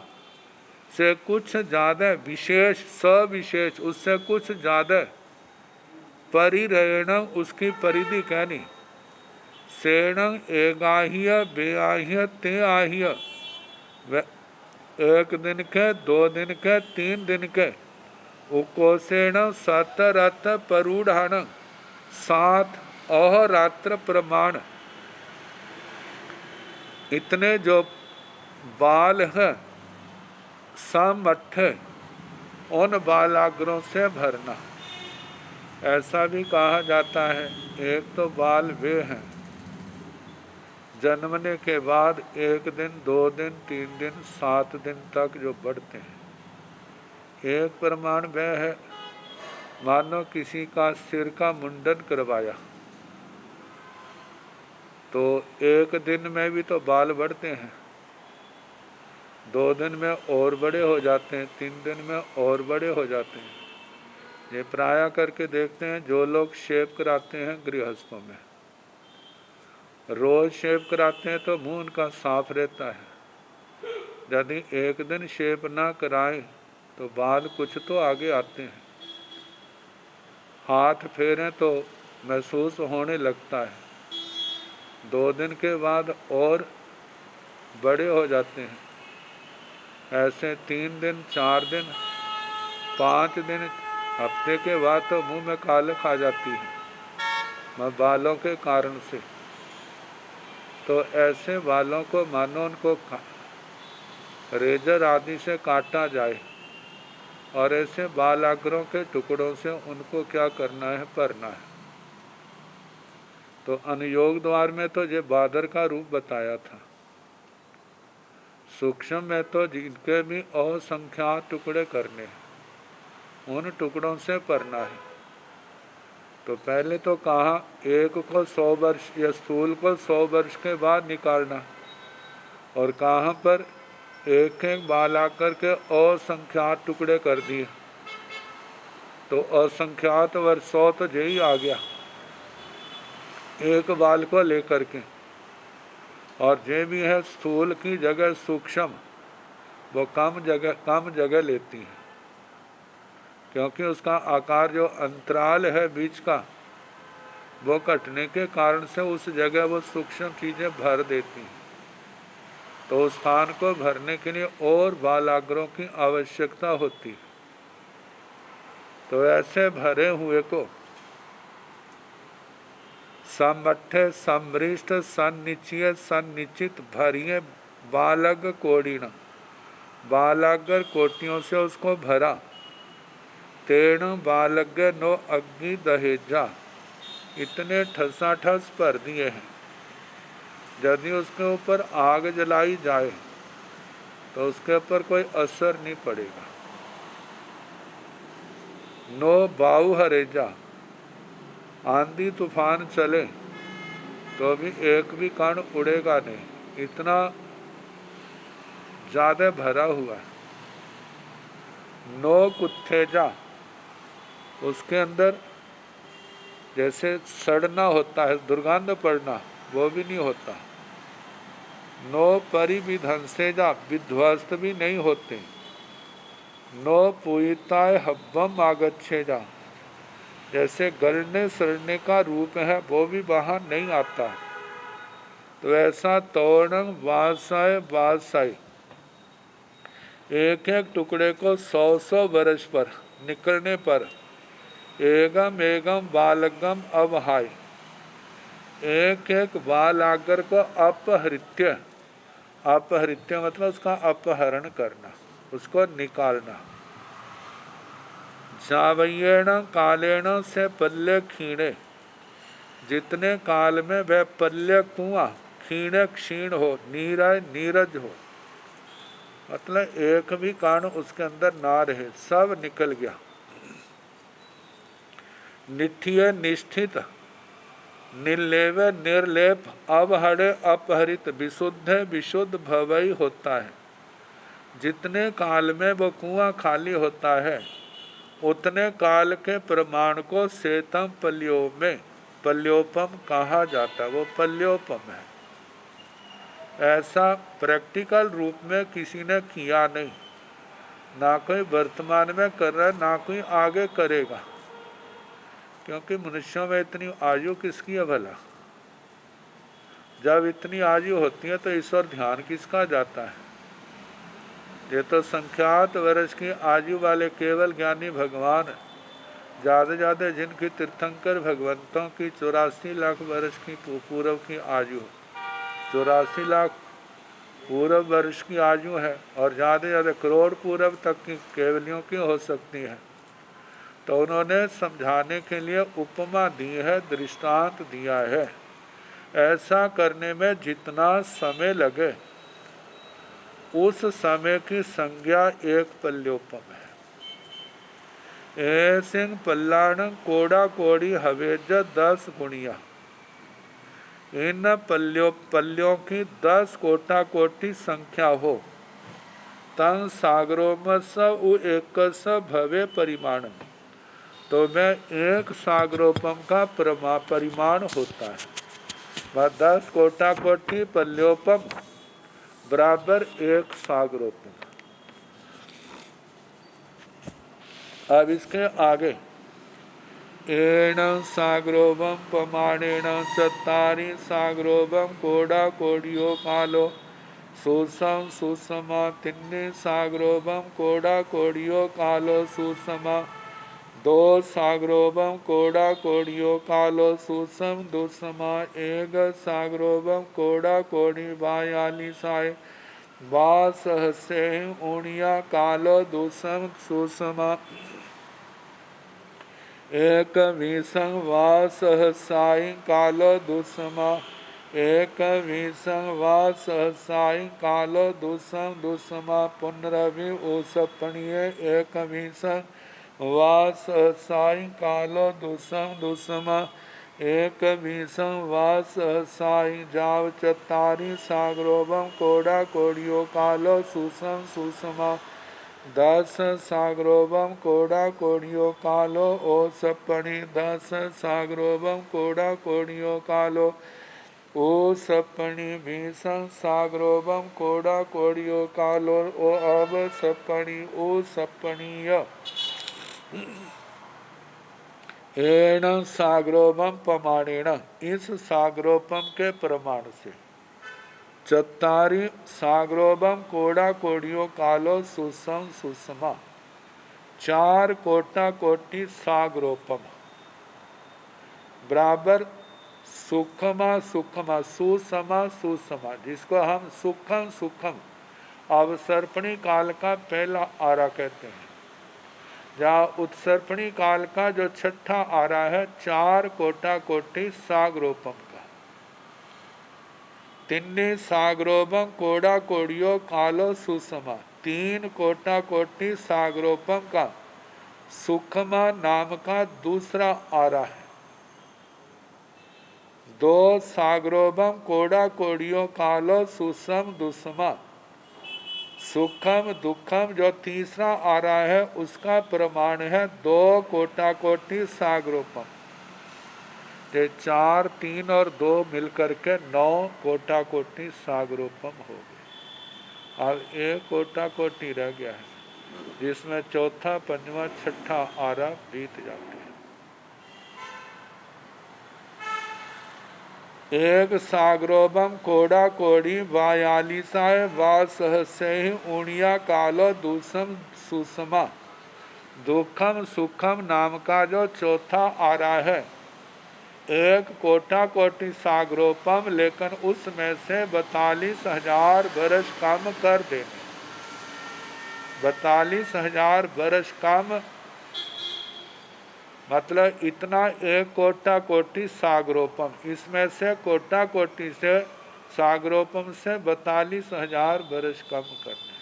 से कुछ ज़्यादा विशेष, सविशेष उससे कुछ ज़्यादा, परिरयणं उसकी परिधि कहनी। सेणं एगाह्य बेआह्य ते आह्य 1 दिन के 2 दिन के 3 दिन के। उकोसेण 7 रथ परूढ़ाण 7 अहोरात्र प्रमाण। इतने जो बाल हैं समठ उन बालाग्रों से भरना। ऐसा भी कहा जाता है, एक तो बाल वे हैं जन्मने के बाद 1 दिन 2 दिन 3 दिन 7 दिन तक जो बढ़ते हैं। एक प्रमाण वह है, मानो किसी का सिर का मुंडन करवाया तो 1 दिन में भी तो बाल बढ़ते हैं, 2 दिन में और बड़े हो जाते हैं, 3 दिन में और बड़े हो जाते हैं। ये प्राय करके देखते हैं, जो लोग शेव कराते हैं गृहस्थों में, रोज शेव कराते हैं तो मुंह उनका साफ रहता है। यदि 1 दिन शेव ना कराएं तो बाल कुछ तो आगे आते हैं। हाथ फेरें तो महसूस होने लगता है, 2 दिन के बाद और बड़े हो जाते हैं। ऐसे 3 दिन 4 दिन 5 दिन हफ्ते के बाद तो मुंह में कालक आ जाती है बालों के कारण से। तो ऐसे बालों को मानो उनको रेजर आदि से काटा जाए और ऐसे बालाग्रों के टुकड़ों से उनको क्या करना है, भरना है। तो अनुयोग द्वार में तो ये बादर का रूप बताया था, सूक्ष्म में तो जिनके भी असंख्यात टुकड़े करने हैं उन टुकड़ों से भरना है। तो पहले तो कहा एक को 100 वर्ष या स्थूल को 100 वर्ष के बाद निकालना, और कहाँ पर एक एक बाल आकर के असंख्यात टुकड़े कर दिए। तो असंख्यात वर्षों तो यही आ गया एक बाल को लेकर के। और जे भी है स्थूल की जगह सूक्ष्म, वो कम जगह लेती है, क्योंकि उसका आकार जो अंतराल है बीच का वो कटने के कारण से उस जगह वो सूक्ष्म चीज़ें भर देती हैं। तो उस स्थान को भरने के लिए और बालाग्रों की आवश्यकता होती है। तो ऐसे भरे हुए को समठे समृष्ट सन्निचय सन्निचित भरिए बालग कोड़ीण, बालागर कोटियों से उसको भरा। तेण बालग नो अग्नि दहेजा, इतने ठसाठस भर दिए हैं। यदि उसके ऊपर आग जलाई जाए तो उसके ऊपर कोई असर नहीं पड़ेगा। नो बाऊ हरेजा, आंधी तूफान चले तो भी एक भी कण उड़ेगा नहीं, इतना ज्यादा भरा हुआ है। नो कुत्थेजा, उसके अंदर जैसे सड़ना होता है, दुर्गंध पड़ना, वो भी नहीं होता। नो परिविध्वंसेजा, विध्वस्त भी नहीं होते। नो पूयिताय हब्बम आगच्छेजा, जैसे गलने सड़ने का रूप है वो भी बाहर नहीं आता। तो ऐसा तोरणं वासाय वासाय, एक एक टुकड़े को 100-100 वर्ष पर निकलने पर एगम एगम बालगम अवहाय, एक एक बाल आकर को अपहृत्य, अपहृत्य मतलब उसका अपहरण करना, उसको निकालना। जावयेण कालेण से पल्य क्षीणे, जितने काल में वह पल्य कुआं क्षीण क्षीण हो, नीरज नीरज हो, मतलब एक भी कण उसके अंदर ना रहे, सब निकल गया। निठिय निष्ठित, निर्लेव निर्लेप, अवहड़े अपहरित, विशुद्ध विशुद्ध भवई होता है। जितने काल में वो कुआं खाली होता है उतने काल के प्रमाण को सेतम पल्यो में पल्योपम कहा जाता है, वो पल्योपम है। ऐसा प्रैक्टिकल रूप में किसी ने किया नहीं, ना कोई वर्तमान में कर रहा है, ना कोई आगे करेगा, क्योंकि मनुष्यों में इतनी आयु किसकी है भला? जब इतनी आयु होती है तो ईश्वर ध्यान किसका जाता है? ये तो संख्यात वर्ष की आयु वाले केवल ज्ञानी भगवान, ज़्यादा ज़्यादा जिनकी तीर्थंकर भगवंतों की 84 लाख वर्ष की पूर्व की आयु, 84 लाख पूर्व वर्ष की आयु है, और ज़्यादा ज़्यादा करोड़ पूर्व तक की केवलियों की हो सकती है। तो उन्होंने समझाने के लिए उपमा दी है, दृष्टांत दिया है। ऐसा करने में जितना समय लगे उस समय की संज्ञा एक पल्योपम है। ऐसे पल्लाण कोड़ा कोड़ी हवेज 10 गुणिया, इन पल्यों की 10 कोटा कोटि संख्या हो, तन सागरोमस एक भवे परिमाण, तो मैं एक सागरोपम का परिमाण होता है। वह 10 कोटा कोटि पल्योपम बराबर एक सागरोपम। अब इसके आगे एण सागरोपम पमाणेण चत्तारि सागरोपम कोड़ा कोडियो कालो सुसम सुसमा तिन्ने सागरोपम कोड़ा कोडियो कालो सुसमा दो सागरोपम कोड़ा कोडियो कालो सुसम दुसमा एक सागरोपम कोड़ा कोडी बायाली साय वासहसे उणिया कालो दुसम सुसमा एक विसं वासहसाई कालो दुसमा एक विसं वासहसाई कालो दुसम दुसमा पुनरभि ओसपणीय एक विसं वासहसाई कालो दुसम दुसमा एक विसं वासहसाई जाव चत्तारि सागरोपम कोड़ा कोडियो कालो सुसम सुसमा 10 सागरोपम कोड़ा कोडियो कालो ओ सपणी 10 सागरोपम कोड़ा कोडियो कालो ओ सपणी भीषण सागरोपम कोड़ा कोडियो कालो ओ अब सपणी ओ सपणीय एण सागरोपम प्रमाणेण, इस सागरोपम के प्रमाण से चत्तारि सागरोपम कोड़ा कोडियो कालो सुसम सुषमा, 4 कोटा कोटि सागरोपम बराबर सुखमा सुखमा सुसमा सुसमा, जिसको हम सुखम सुखम अवसर्पणी काल का पहला आरा कहते हैं। जहाँ उत्सर्पणी काल का जो छठा आरा है 4 कोटा कोटि सागरोपम का, तिन्नी सागरोपम कोड़ा कोड़ियो कालो सुषमा, 3 कोटा कोटि सागरोपम का सुखमा नाम का दूसरा आरा है। 2 सागरोपम कोड़ा कोड़ियो कालो सुषम दुष्मा, सुखम दुखम जो तीसरा आ रहा है उसका प्रमाण है 2 कोटा कोटि सागरोपम। 4, 3 और 2 मिलकर के 9 कोटा कोटि सागरोपम हो गए। अब 1 कोटा कोटि रह गया है, जिसमें चौथा, पंचवा, छठा आरा बीत जाते हैं। 1 सागरोपम कोड़ा कोड़ी 42 वा सहस्यहि ऊणिया कालो दूसम सुषमा, दुखम सुखम नाम का जो चौथा आ रहा है 1 कोटा कोटि सागरोपम, लेकिन उसमें से 42,000 वर्ष कम कर देने। 42,000 वर्ष कम मतलब इतना 1 कोटा कोटि सागरोपम, इसमें से कोटा कोटि से सागरोपम से 42,000 वर्ष कम करने।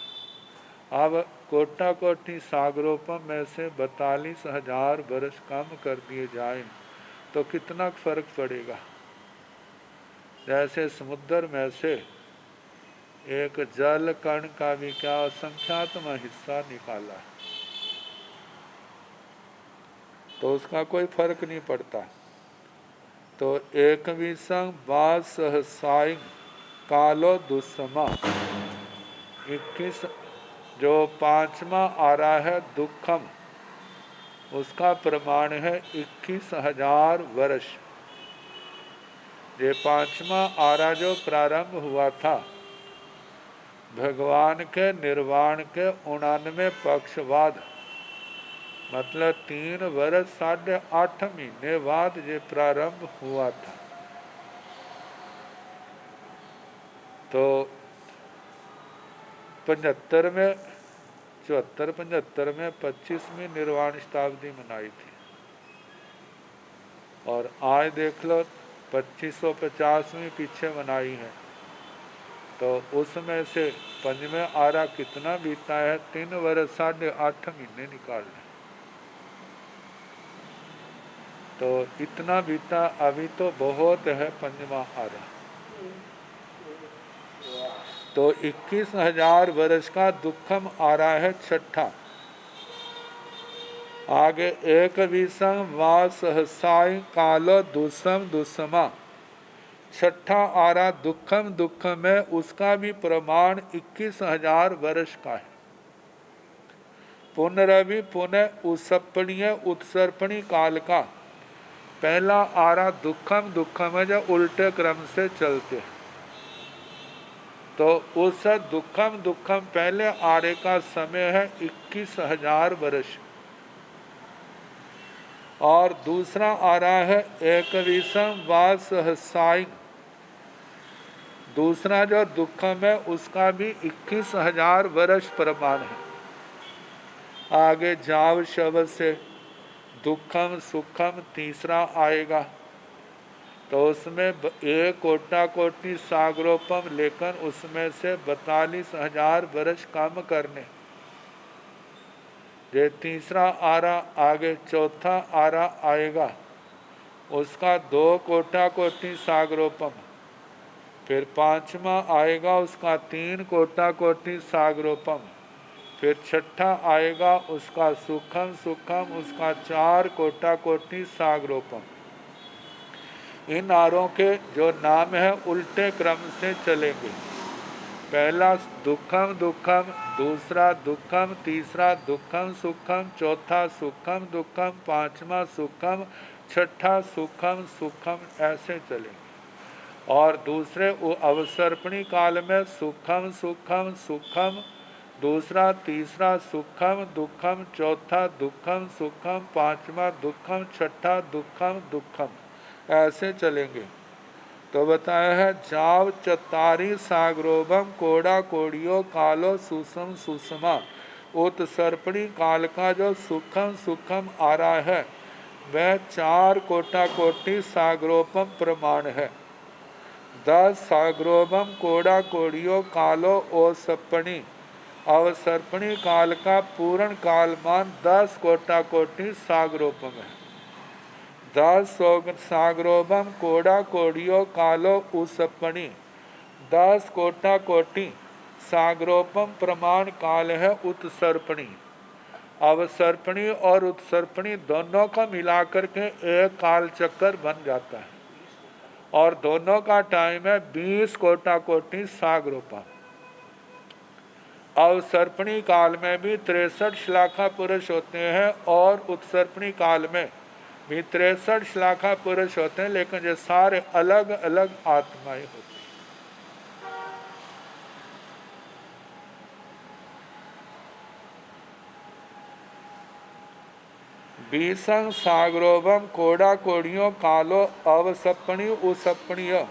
अब कोटा कोटि सागरोपम में से 42,000 वर्ष कम कर दिए जाए तो कितना फर्क पड़ेगा। जैसे समुद्र में से एक जल कण का भी क्या असंख्यातम हिस्सा निकाला तो उसका कोई फर्क नहीं पड़ता। तो 21 वा सहस्राय कालो दुष्मा, 21 जो 5वां आ रहा है दुखम, उसका प्रमाण है 21,000 वर्ष। ये 5वां आरा जो प्रारंभ हुआ था भगवान के निर्वाण के 99 पक्षवाद, मतलब 3 वर्ष 8.5 महीने बाद ये प्रारंभ हुआ था। तो 75 में 74-75 में 25वीं निर्वाण शताब्दी मनाई थी, और आज देख लो 2550वीं पीछे मनाई है। तो उसमें से 5वें आरा कितना बीता है, 3 वर्ष 8.5 महीने निकाल लें तो इतना बीता। अभी तो बहुत है 5वां आरा। तो 21,000 वर्ष का दुखम आरा है छठा। आगे 21 वा सहस्राय कालो दुसम दुसमा, छठा आरा दुखम दुखम है, उसका भी प्रमाण 21,000 वर्ष का है। पुनरवि पुनः उसपणीय उत्सर्पणी काल का पहला आरा दुखम दुखम है जो उल्टे क्रम से चलते हैं। तो उस दुखम दुखम पहले आरे का समय है 21,000 वर्ष, और दूसरा आरा है 21 वा सहस्राय, दूसरा जो दुखम है उसका भी 21,000 वर्ष प्रमाण है। आगे जाव शब्द से दुखम सुखम तीसरा आएगा, तो उसमें 1 कोटा कोटि सागरोपम, लेकिन उसमें से 42,000 वर्ष कम करने। ये तीसरा आरा आगे चौथा आरा आएगा, उसका 2 कोटा कोटि सागरोपम, फिर 5वां आएगा उसका 3 कोटा कोटि सागरोपम, फिर छठा आएगा उसका सुखम सुखम, उसका 4 कोटा कोटि सागरोपम। इन आरों के जो नाम है उल्टे क्रम से चलेंगे। पहला दुखम दुखम, दूसरा दुखम, तीसरा दुखम सुखम, चौथा सुखम दुखम, 5वां सुखम, छठा सुखम सुखम, ऐसे चलेंगे। और दूसरे अवसर्पणी काल में सुखम सुखम सुखम, दूसरा तीसरा सुखम दुखम, चौथा दुखम सुखम, 5वां दुखम, छठा दुखम दुखम, ऐसे चलेंगे। तो बताया है जाव चतारी सागरोबम कोड़ा कोड़ियो कालो सुषम सुषमा, उत्सर्पणी काल का जो सुखम सुखम आ रहा है वह 4 कोटा कोटि सागरोपम प्रमाण है। 10 साग्रोभम कोड़ा कोड़ियो कालो ओ सपनी। अवसर्पणी काल का पूर्ण कालमान 10 कोटा कोटि साग्रोपम है। 10 साग्रोभम कोड़ा कोड़ियो कालो उसपनी। 10 कोटा कोटि साग्रोपम प्रमाण काल है उत्सर्पणी। अवसर्पणी और उत्सर्पणी दोनों का मिलाकर के एक काल चक्कर बन जाता है और दोनों का टाइम है 20 कोटा कोटि साग्रोपम। अवसर्पणी काल में भी 63 श्लाखा पुरुष होते हैं और उत्सर्पणी काल में भी 63 श्लाखा पुरुष होते हैं, लेकिन ये सारे अलग अलग आत्माएं होती हैं। बीसंग साग्रोभम कोड़ा कोड़ियों कालो अवसपणी उसपणीय।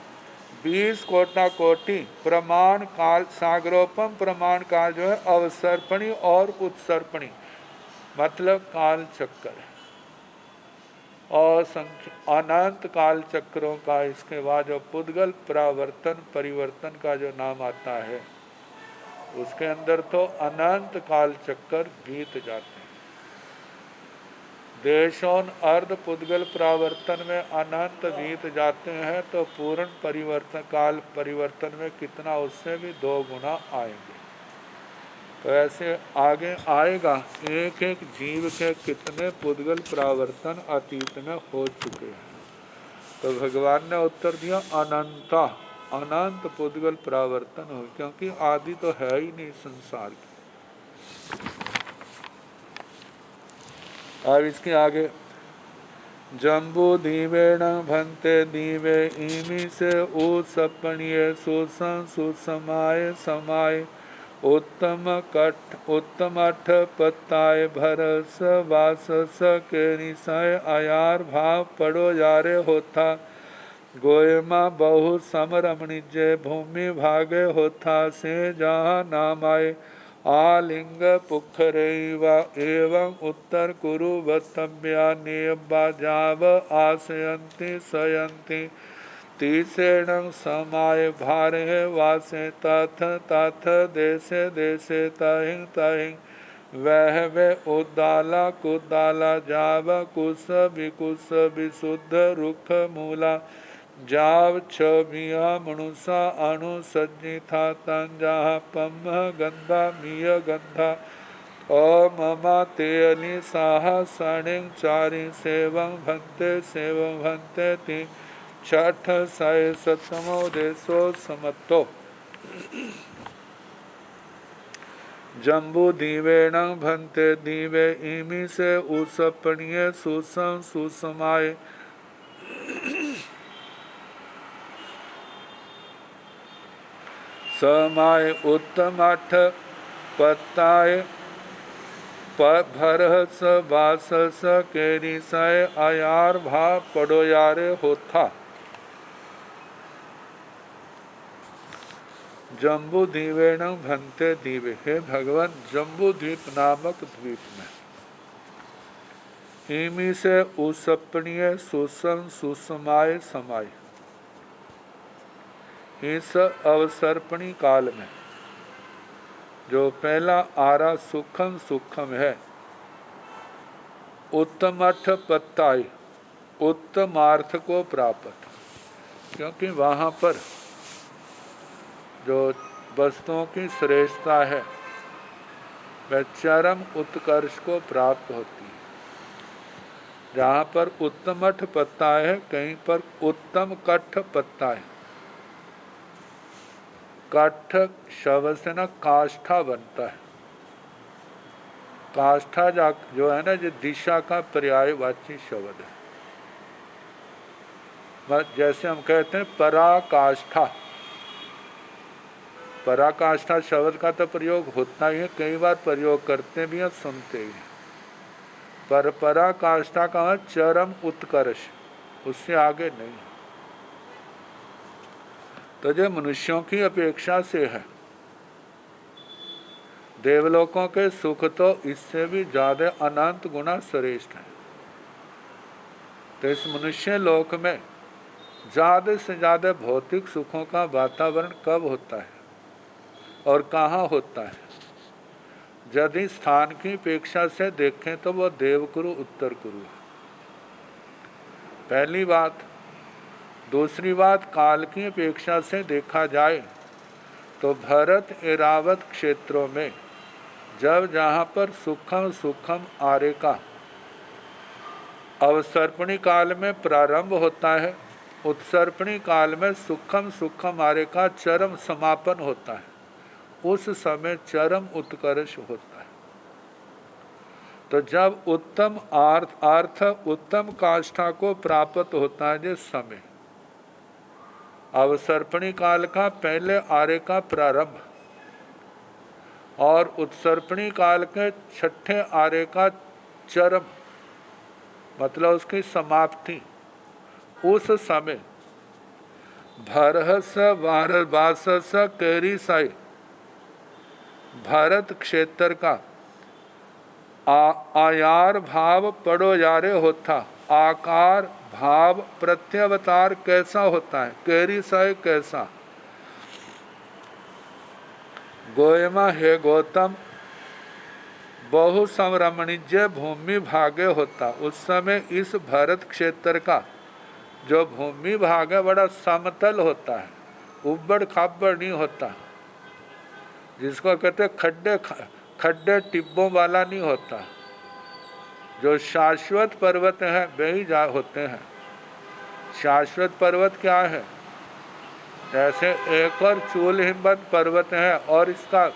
20 कोटा कोटि प्रमाण काल साग्रोपम प्रमाण काल जो है अवसर्पणी और उत्सर्पणी मतलब काल चक्कर है। और अनंत काल चक्रों का इसके बाद जो पुद्गल प्रावर्तन परिवर्तन का जो नाम आता है उसके अंदर तो अनंत काल चक्कर बीत जाते हैं। देशों अर्ध पुद्गल प्रावर्तन में अनंत बीत जाते हैं तो पूर्ण परिवर्तन काल परिवर्तन में कितना उससे भी 2 गुना आएंगे। तो ऐसे आगे आएगा एक एक जीव के कितने पुद्गल प्रावर्तन अतीत में हो चुके हैं। तो भगवान ने उत्तर दिया अनंता, अनंत पुद्गल प्रावर्तन हो, क्योंकि आदि तो है ही नहीं संसार की। अब इसके आगे जम्बू दीवेण भंते दीवे इमी से सपणीय सुसं सुसमाय समाय उत्तम अठ पत्ताय भरस वास के निशय अयार भाव पड़ो यारे होता गोयमा बहु समरमणिजय भूमि भागे होता से जहाँ नामाय आलिंग पुखरैव एवं उत्तर कुरु वत्तव्या नियब्बा जाव आसयन्ति सयन्ति तीसेण समाय भारे वासे तथ तथ देशे देशे तहिं तहिं वह वे उद्दाला कुदाला जाव कुश विकुश विशुद्ध रुख मूला जाव छबिया मनुषा अणु सज्जिथा तंजा पम गंधा मिय गंधा ममा तेअलि साह सणिंग चारि सेवं भंते ति छठ साय सतमो देशो समत्तो जम्बू दीवेण भंते दीवे इमी से उसपणीय सुसं सुसमाय समाय उत्तम अठ पत्ताय भरस बासस केरी सय अयार भा पड़ोयारे होता। जम्बू दीवेण भंते दीवे, हे भगवान जम्बू द्वीप नामक द्वीप में इमी से उसपणीय सुसम सुसमाय समाय, इस अवसर्पणी काल में जो पहला आरा सुखम सुखम है उत्तमठ पत्ताई उत्तमार्थ को प्राप्त, क्योंकि वहाँ पर जो वस्तुओं की श्रेष्ठता है वह चरम उत्कर्ष को प्राप्त होती है। जहाँ पर उत्तमठ पत्ता है कहीं पर उत्तम कठ पत्ता है। कठ शब्द से न काष्ठा बनता है। काष्ठा जो है ना जो दिशा का पर्यायवाची शब्द है। जैसे हम कहते हैं पराकाष्ठा, पराकाष्ठा शब्द का तो प्रयोग होता ही है, कई बार प्रयोग करते भी हैं सुनते भी हैं। पर पराकाष्ठा का चरम उत्कर्ष, उससे आगे नहीं। तो जो मनुष्यों की अपेक्षा से है, देवलोकों के सुख तो इससे भी ज्यादा अनंत गुना श्रेष्ठ है। तो इस मनुष्य लोक में ज़्यादा से ज़्यादा भौतिक सुखों का वातावरण कब होता है और कहाँ होता है? यदि स्थान की अपेक्षा से देखें तो वह देवकुरु उत्तर कुरु है, पहली बात। दूसरी बात, काल की अपेक्षा से देखा जाए तो भरत एरावत क्षेत्रों में जब जहाँ पर सुखम सुखम आर्य का अवसर्पणी काल में प्रारंभ होता है, उत्सर्पणी काल में सुखम सुखम आर्य का चरम समापन होता है, उस समय चरम उत्कर्ष होता है। तो जब उत्तम अर्थ उत्तम काष्ठा को प्राप्त होता है जिस समय अवसर्पणी काल का पहले आर्य का प्रारंभ और उत्सर्पणी काल के छठे आर्य का चरम मतलब उसकी समाप्ति, उस समय भरहस वारबासस कैरिसाई भारत क्षेत्र का आयार भाव पड़ोयारे होता, आकार भाव प्रत्यवतार कैसा होता है, कैरिसाई कैसा। गोयमा हे गौतम बहु संरमणिज्य भूमि भाग्य होता, उस समय इस भारत क्षेत्र का जो भूमि भाग है बड़ा समतल होता है, उबड़ खाबड़ नहीं होता, जिसको कहते खड्डे खड्डे टिब्बों वाला नहीं होता। जो शाश्वत पर्वत है वही होते हैं। शाश्वत पर्वत क्या है? जैसे एक और चूल हिम्मत पर्वत है और इसका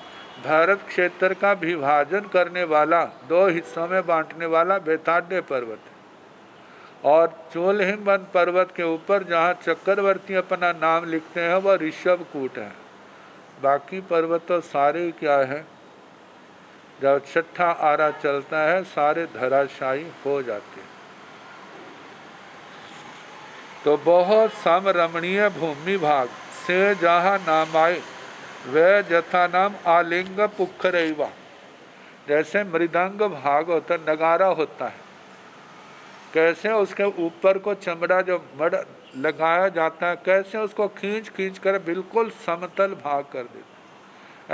भारत क्षेत्र का विभाजन करने वाला, दो हिस्सों में बांटने वाला बेताड्य पर्वत है। और चूल हिम्मत पर्वत के ऊपर जहाँ चक्रवर्ती अपना नाम लिखते हैं वह ऋषभकूट है। बाकी पर्वत तो सारे क्या है, जब छठा आरा चलता है सारे धराशायी हो जाते हैं। तो बहुत समरमणीय भूमि भाग से जहाँ नाम आए वह जथा नाम आलिंग पुखरैवा, जैसे मृदंग भाग होता, नगारा होता है, कैसे उसके ऊपर को चमड़ा जो मड़ लगाया जाता है, कैसे उसको खींच खींच कर बिल्कुल समतल भाग कर देते,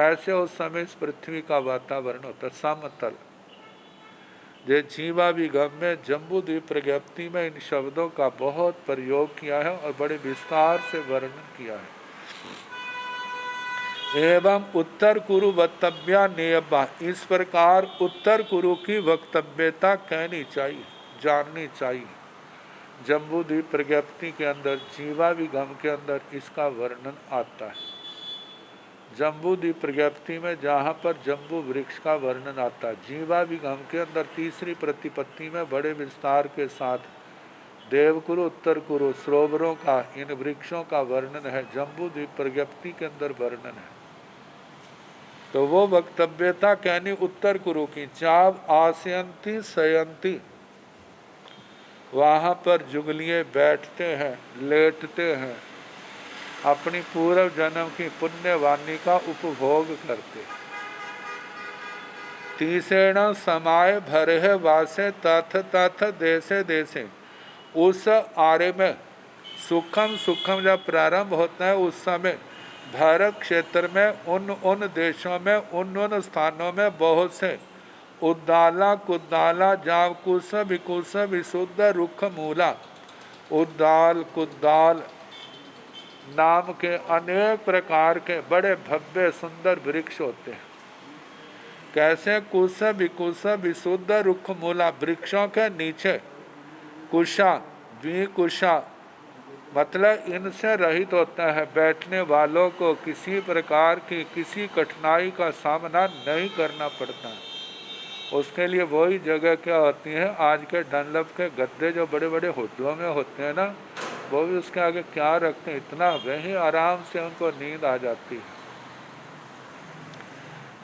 ऐसे उस समय इस पृथ्वी का वातावरण होता है समतल। जे जीवा विगम में जम्बूद्वीप प्रज्ञप्ति में इन शब्दों का बहुत प्रयोग किया है और बड़े विस्तार से वर्णन किया है। एवं उत्तर कुरु वक्तव्या नियमा, इस प्रकार उत्तर कुरु की वक्तव्यता कहनी चाहिए, जाननी चाहिए। जम्बूद्वीप प्रज्ञप्ति के अंदर जीवा विगम के अंदर इसका वर्णन आता है। जम्बूद्वीप प्रज्ञप्ति में जहाँ पर जम्बू वृक्ष का वर्णन आता है, जीवा विगम के अंदर तीसरी प्रतिपत्ति में बड़े विस्तार के साथ देवकुरु उत्तर कुरु सरोवरों का, इन वृक्षों का वर्णन है, जम्बूद्वीप प्रज्ञप्ति के अंदर वर्णन है। तो वो वक्तव्यता कहनी उत्तर कुरु की। चाव आसयंती सयंती, वहाँ पर जुगलिए बैठते हैं, लेटते हैं, अपनी पूर्व जन्म की पुण्यवाणी का उपभोग करते। तीसरेण समाय भरे वासे तथ तथ देशे देशे, उस आर्य में सुखम सुखम जब प्रारंभ होता है उस समय भारत क्षेत्र में उन देशों में उन स्थानों में बहुत से उद्दाला कुद्दाला जावकुश विकुश विशुद्ध रुख मूला, उद्दाल कुद्दाल नाम के अनेक प्रकार के बड़े भव्य सुंदर वृक्ष होते हैं। कैसे? कुश विकुश विशुद्ध रुख मूला, वृक्षों के नीचे कुशा द्विकुशा मतलब इनसे रहित होता है, बैठने वालों को किसी प्रकार की किसी कठिनाई का सामना नहीं करना पड़ता है। उसके लिए वही जगह क्या होती है, आज के डनलप के गद्दे जो बड़े बड़े होटलों में होते हैं ना, वो भी उसके आगे क्या रखते हैं, इतना वही आराम से उनको नींद आ जाती है।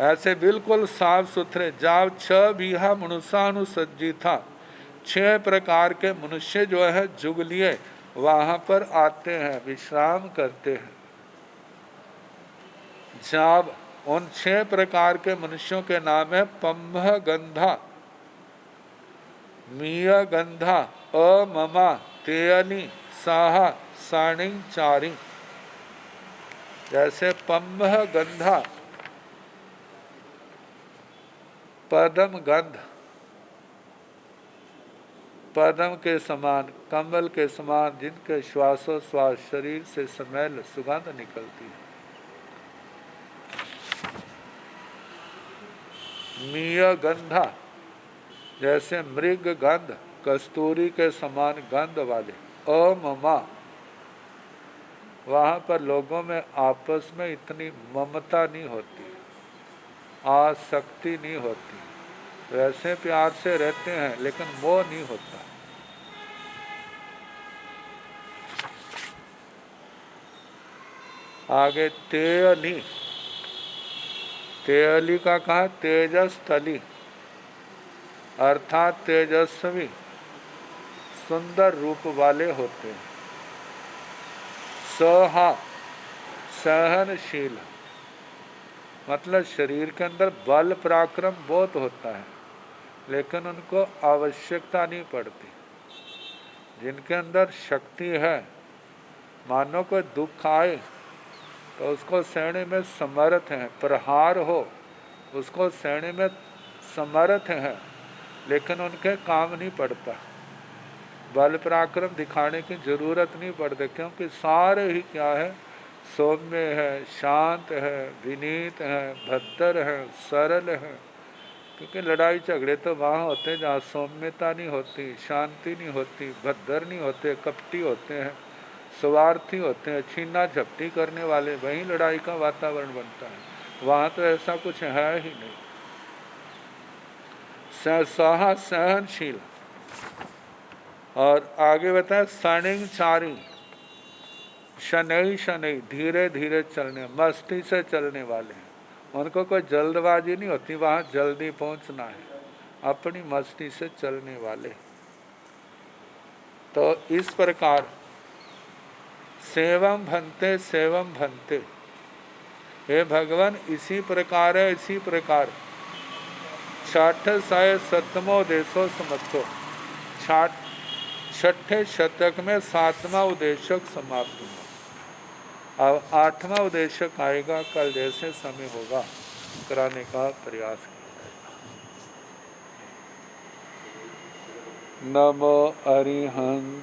ऐसे बिल्कुल साफ सुथरे जाव 6 बीघा मनुष्यानुसज्जी था, 6 प्रकार के मनुष्य जो है जुगलिए वहाँ पर आते हैं, विश्राम करते हैं। जाव उन 6 प्रकार के मनुष्यों के नाम है पंभ गंधा, मीय गंधा, अममा, तेयनी, साहा, साणिंग चारिंग, जैसे पम्भ गंधा पदम गंध, पदम के समान, कमल के समान, जिनके श्वासोश्वास शरीर से स्मेल सुगंध निकलती है। मीय गंधा, जैसे मृग गंध, कस्तूरी के समान गंध वाले। अममा, वहाँ पर लोगों में आपस में इतनी ममता नहीं होती, आसक्ति नहीं होती, वैसे प्यार से रहते हैं लेकिन मोह नहीं होता। आगे तेयली, तेयली का कहा तेजस तली, अर्थात तेजस्वी सुंदर रूप वाले होते हैं। सहा, सहनशील, मतलब शरीर के अंदर बल पराक्रम बहुत होता है लेकिन उनको आवश्यकता नहीं पड़ती। जिनके अंदर शक्ति है, मानो कोई दुख आए तो उसको सहने में समर्थ हैं, प्रहार हो उसको सहने में समर्थ हैं, लेकिन उनके काम नहीं पड़ता, बल पराक्रम दिखाने की जरूरत नहीं पड़ती, क्योंकि सारे ही क्या है, सौम्य है, शांत है, विनीत है, भद्र है, सरल है। क्योंकि लड़ाई झगड़े तो वहाँ होते हैं जहाँ सौम्यता नहीं होती, शांति नहीं होती, भद्र नहीं होते, कपटी होते हैं, स्वार्थी होते हैं, छीना झपटी करने वाले, वहीं लड़ाई का वातावरण बनता है। वहाँ तो ऐसा कुछ है ही नहीं। सहा, सहनशील, और आगे बताए सणिंग चारी, शनई शनई, धीरे धीरे चलने, मस्ती से चलने वाले हैं, उनको कोई जल्दबाजी नहीं होती, वहाँ जल्दी पहुँचना है, अपनी मस्ती से चलने वाले। तो इस प्रकार सेवम भंते सेवम भंते, हे भगवान इसी प्रकार है, इसी प्रकार। छठ साय सतमो देशो समर्थो, छठे शतक में 7वां उद्देशक समाप्त हुआ। अब 8वां उद्देशक आएगा, कल जैसे समय होगा कराने का प्रयास किया जाएगा। नमो अरिहंत।